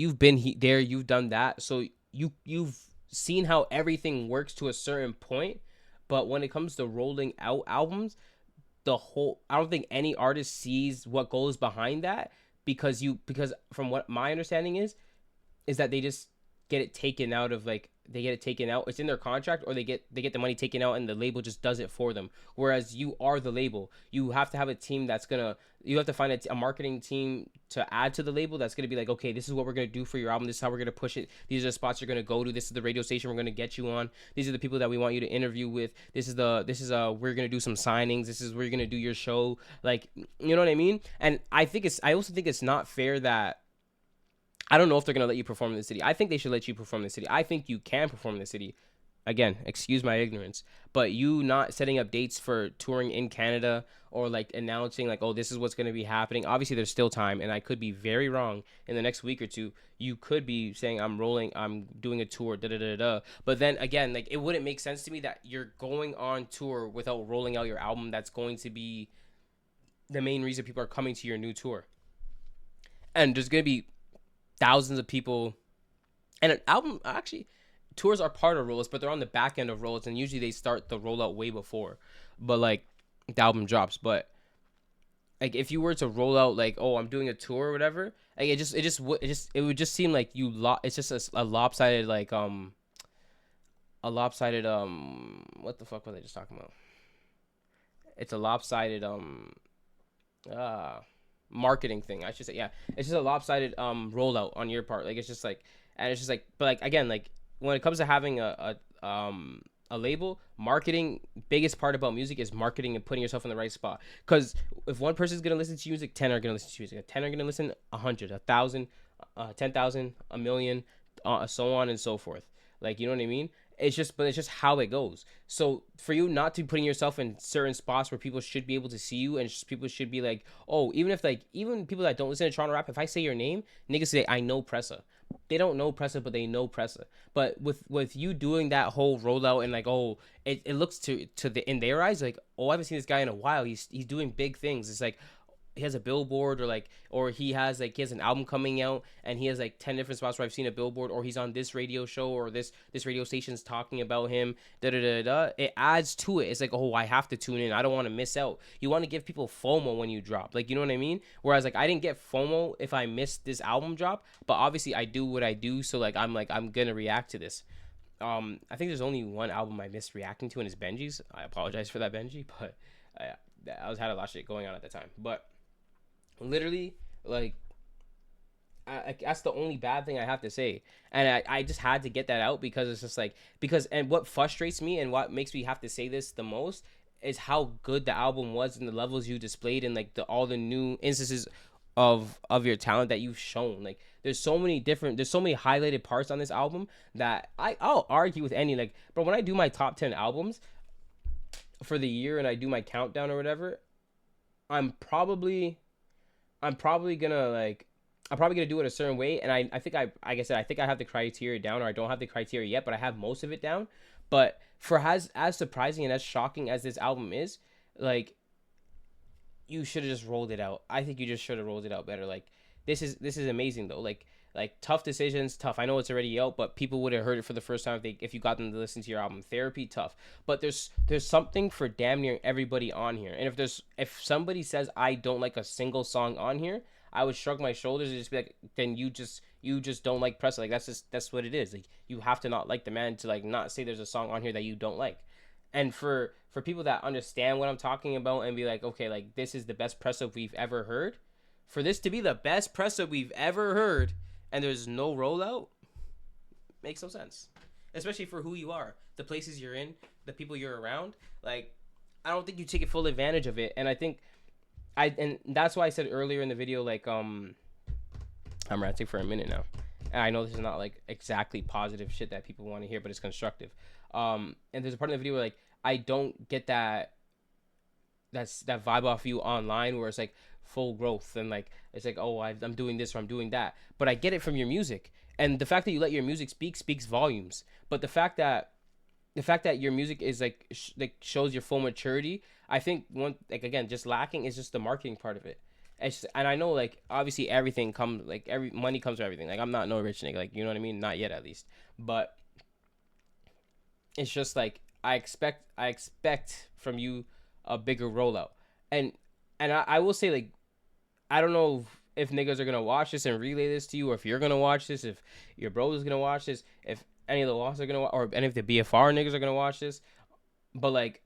there, you've done that, so you've seen how everything works to a certain point. But when it comes to rolling out albums, I don't think any artist sees what goes behind that, because from what my understanding is that they just get it taken out of, like, they get it taken out, it's in their contract, or they get the money taken out and the label just does it for them. Whereas you are the label. You have to have a team you have to find a marketing team to add to the label that's gonna be like, okay, this is what we're gonna do for your album, this is how we're gonna push it, these are the spots you're gonna go to, this is the radio station we're gonna get you on, these are the people that we want you to interview with, we're gonna do some signings, this is where you're gonna do your show, like, you know what I mean? And I also think it's not fair that, I don't know if they're going to let you perform in the city. I think they should let you perform in the city. I think you can perform in the city. Again, excuse my ignorance. But you not setting up dates for touring in Canada, or like announcing like, oh, this is what's going to be happening. Obviously, there's still time, and I could be very wrong. In the next week or two, you could be saying, I'm doing a tour, da-da-da-da. But then again, like, it wouldn't make sense to me that you're going on tour without rolling out your album. That's going to be the main reason people are coming to your new tour. And there's going to be thousands of people, and an album, actually, tours are part of rollouts, but they're on the back end of rollouts, and usually they start the rollout way before, but like the album drops. But like if you were to roll out like, oh, I'm doing a tour or whatever, like it would just seem like it's just a lopsided like what the fuck was I just talking about? It's a lopsided marketing thing, I should say. Yeah, it's just a lopsided rollout on your part. Like it's just like, and it's just like, but like again, like when it comes to having a label, marketing, biggest part about music is marketing and putting yourself in the right spot. Because if one person's gonna listen to music, 10 are gonna listen to music. 10 are gonna listen, 100, 1,000, 10,000, a million, so on and so forth. Like, you know what I mean? It's just how it goes. So for you not to be putting yourself in certain spots where people should be able to see you, and just people should be like, oh, even people that don't listen to Toronto rap, if I say your name, niggas say I know Pressa. They don't know Pressa, but they know Pressa. But with you doing that whole rollout and like, oh, it looks to the in their eyes like, oh, I haven't seen this guy in a while. He's doing big things. It's like he has a billboard, or he has an album coming out, and he has like 10 different spots where I've seen a billboard, or he's on this radio show, or this radio station's talking about him. It adds to it. It's like, oh, I have to tune in. I don't want to miss out. You want to give people FOMO when you drop, like, you know what I mean? Whereas like I didn't get FOMO if I missed this album drop, but obviously I do what I do, so like I'm gonna react to this. I think there's only one album I missed reacting to, and it's Benji's. I apologize for that, Benji, but I had a lot of shit going on at the time. But literally, like, that's the only bad thing I have to say, and I just had to get that out, because it's just like, and what frustrates me and what makes me have to say this the most is how good the album was and the levels you displayed, and like all the new instances of your talent that you've shown. Like there's so many highlighted parts on this album that I'll argue with any, like, but when I do my top 10 albums for the year and I do my countdown or whatever, I'm probably gonna do it a certain way, and I think like I said, I think I have the criteria down, or I don't have the criteria yet, but I have most of it down. But for as surprising and as shocking as this album is, like, you should have just rolled it out. I think you just should have rolled it out better. Like, this is amazing though. Like tough decisions, tough. I know it's already out, but people would have heard it for the first time if you got them to listen to your album. Therapy, tough. But there's something for damn near everybody on here. And if somebody says I don't like a single song on here, I would shrug my shoulders and just be like, then you just don't like Pressa. Like that's what it is. Like, you have to not like the man to like not say there's a song on here that you don't like. And for people that understand what I'm talking about and be like, okay, like, this is the best Pressa we've ever heard. For this to be the best Pressa we've ever heard, and there's no rollout, makes no sense. Especially for who you are, the places you're in, the people you're around. Like, I don't think you take full advantage of it. And I think and that's why I said earlier in the video, like, I'm ranting for a minute now. And I know this is not like exactly positive shit that people want to hear, but it's constructive. And there's a part of the video where like I don't get that vibe off you online, where it's like full growth and like it's like, oh, I'm doing this or I'm doing that, but I get it from your music. And the fact that you let your music speaks volumes. But the fact that your music is like shows your full maturity, I think again, just lacking is just the marketing part of it. And I know, like, obviously everything comes, like, money comes with everything. Like, I'm not no rich nigga, like, you know what I mean? Not yet, at least. But it's just like I expect from you a bigger rollout. And I will say, like, I don't know if niggas are gonna watch this and relay this to you, or if you're gonna watch this, if your bros is gonna watch this, if any of the Lost are gonna watch, or any of the BFR niggas are gonna watch this. But like,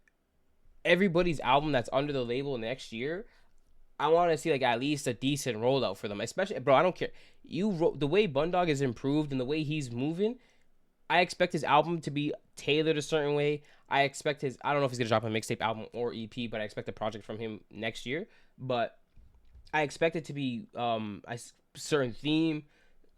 everybody's album that's under the label next year, I want to see like at least a decent rollout for them. Especially, bro, I don't care. The way Bundog is improved and the way he's moving, I expect his album to be tailored a certain way. I don't know if he's gonna drop a mixtape album or EP, but I expect a project from him next year. But I expect it to be a certain theme,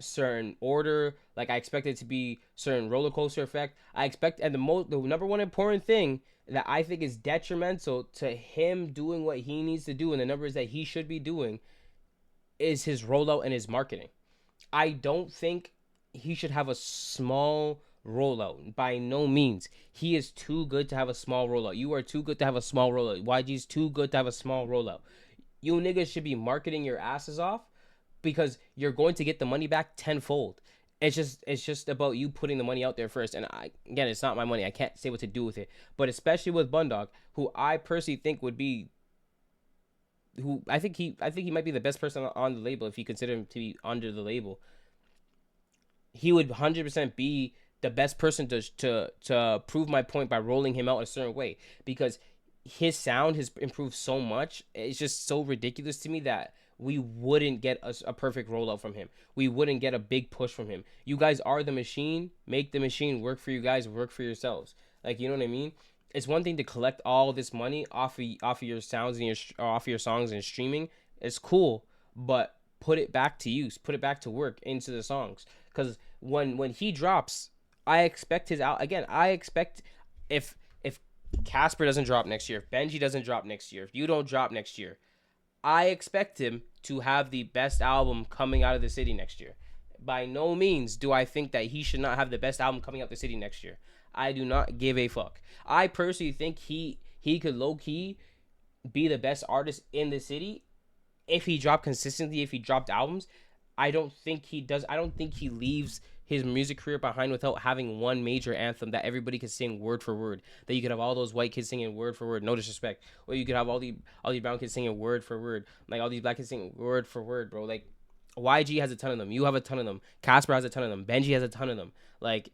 certain order. Like, I expect it to be certain roller coaster effect. I expect, and the number one important thing that I think is detrimental to him doing what he needs to do and the numbers that he should be doing is his rollout and his marketing. I don't think he should have a small rollout. By no means. He is too good to have a small rollout. You are too good to have a small rollout. YG's too good to have a small rollout. You niggas should be marketing your asses off, because you're going to get the money back tenfold. it's just about you putting the money out there first. And again, it's not my money. I can't say what to do with it. But especially with Bundog, who I personally think would be, who I think he might be the best person on the label if you consider him to be under the label. He would 100% be the best person to prove my point by rolling him out a certain way, because his sound has improved so much. It's just so ridiculous to me that we wouldn't get a perfect rollout from him. We wouldn't get a big push from him. You guys are the machine. Make the machine work for you guys. Work for yourselves. Like, you know what I mean? It's one thing to collect all this money off of your sounds and off of your songs and streaming. It's cool, but put it back to use. Put it back to work into the songs. Because when he drops, I expect his out again. I expect if Casper doesn't drop next year, if Benji doesn't drop next year, if you don't drop next year, I expect him to have the best album coming out of the city next year. By no means do I think that he should not have the best album coming out the city next year. I do not give a fuck. I personally think he could low-key be the best artist in the city if he dropped consistently, if he dropped albums. I don't think he does. I don't think he leaves his music career behind without having one major anthem that everybody could sing word for word. That you could have all those white kids singing word for word, no disrespect, or you could have all these brown kids singing word for word, like all these black kids singing word for word, bro. Like YG has a ton of them, you have a ton of them, Casper has a ton of them, Benji has a ton of them. Like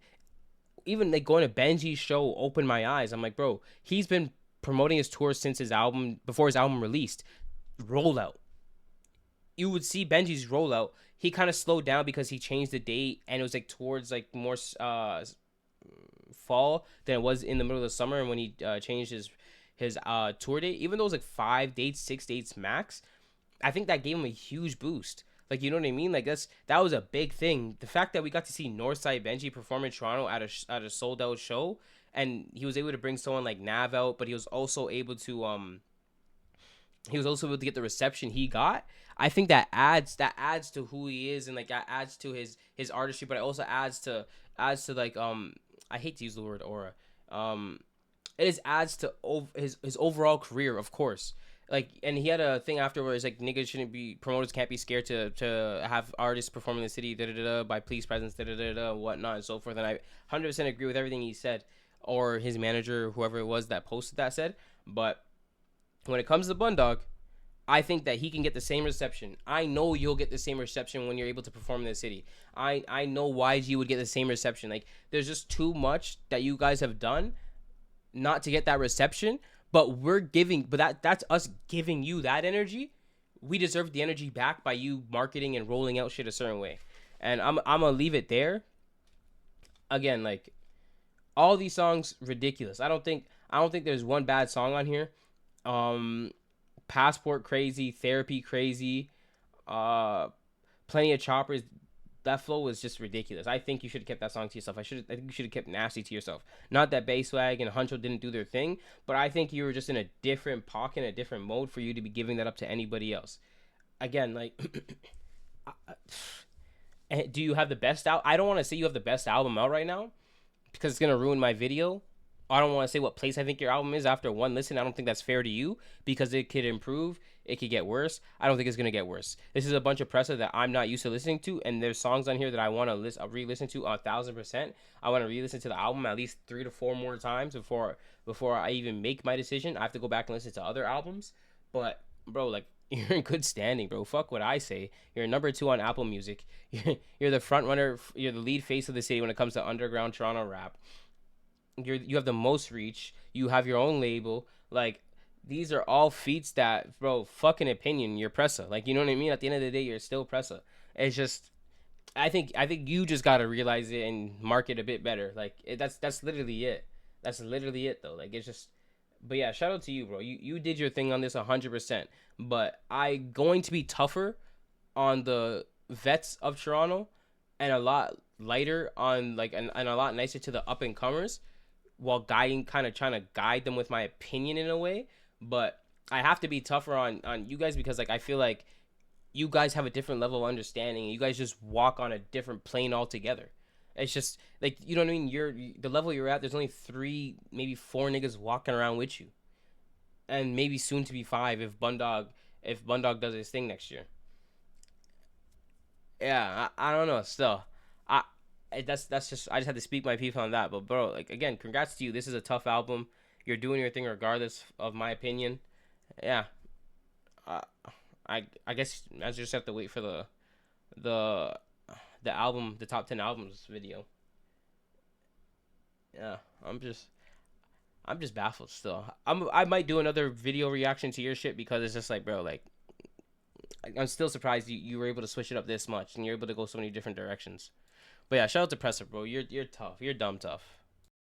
even like going to Benji's show opened my eyes. I'm like, bro, he's been promoting his tour since his album, before his album released. Rollout. You would see Benji's rollout. He kind of slowed down because he changed the date, and it was like towards like more fall than it was in the middle of the summer. And when he changed his tour date, even though it was like 5 dates, 6 dates max, I think that gave him a huge boost. Like, you know what I mean? Like that was a big thing. The fact that we got to see Northside Benji perform in Toronto at a sold out show, and he was able to bring someone like Nav out, but he was also able to get the reception he got. I think that adds to who he is, and like that adds to his artistry, but it also adds to like I hate to use the word aura. It just adds to his overall career, of course. Like, and he had a thing afterwards like promoters can't be scared to have artists perform in the city by police presence whatnot and so forth. And I 100% agree with everything he said, or his manager, whoever it was that posted that said. But when it comes to Bundog, I think that he can get the same reception. I know you'll get the same reception when you're able to perform in the city. I know YG would get the same reception. Like, there's just too much that you guys have done not to get that reception. But that's us giving you that energy. We deserve the energy back by you marketing and rolling out shit a certain way. And I'm gonna leave it there. Again, like, all these songs ridiculous. I don't think there's one bad song on here. Passport crazy, Therapy crazy, Plenty of Choppers. That flow was just ridiculous. I think you should have kept that song to yourself. I think you should have kept Nasty to yourself. Not that Basswag and Huncho didn't do their thing, but I think you were just in a different pocket, a different mode for you to be giving that up to anybody else. Again, like, do you have the best out? I don't want to say you have the best album out right now because it's gonna ruin my video. I don't want to say what place I think your album is after one listen. I don't think that's fair to you because it could improve. It could get worse. I don't think it's going to get worse. This is a bunch of Pressa that I'm not used to listening to, and there's songs on here that I want to re-listen to 1,000%. I want to re-listen to the album at least 3 to 4 more times before I even make my decision. I have to go back and listen to other albums. But, bro, like, you're in good standing, bro. Fuck what I say. You're number 2 on Apple Music. You're the front runner. You're the lead face of the city when it comes to underground Toronto rap. You have the most reach. You have your own label. Like, these are all feats that, bro, fucking opinion, you're Pressa. Like, you know what I mean? At the end of the day, you're still Pressa. It's just, I think you just gotta realize it and market a bit better. Like, that's literally it. That's literally it, though. Like, it's just, but yeah, shout out to you, bro. You did your thing on this 100%. But I'm going to be tougher on the vets of Toronto and a lot lighter on, like, and a lot nicer to the up and comers, while kind of trying to guide them with my opinion in a way. But I have to be tougher on you guys because, like, I feel like you guys have a different level of understanding. You guys just walk on a different plane altogether. It's just, like, you know what I mean? The level you're at, there's only 3, maybe 4 niggas walking around with you. And maybe soon to be 5 if Bundog does his thing next year. Yeah, I don't know. Still, that's just I just had to speak my piece on that. But bro, like again, congrats to you. This is a tough album. You're doing your thing regardless of my opinion. Yeah. Uh, I guess I just have to wait for the album, the top 10 albums video. Yeah, I'm just baffled still. I might do another video reaction to your shit because it's just like, bro, like I'm still surprised you were able to switch it up this much and you're able to go so many different directions. But yeah, shout out to Pressa, bro. You're tough. You're dumb tough.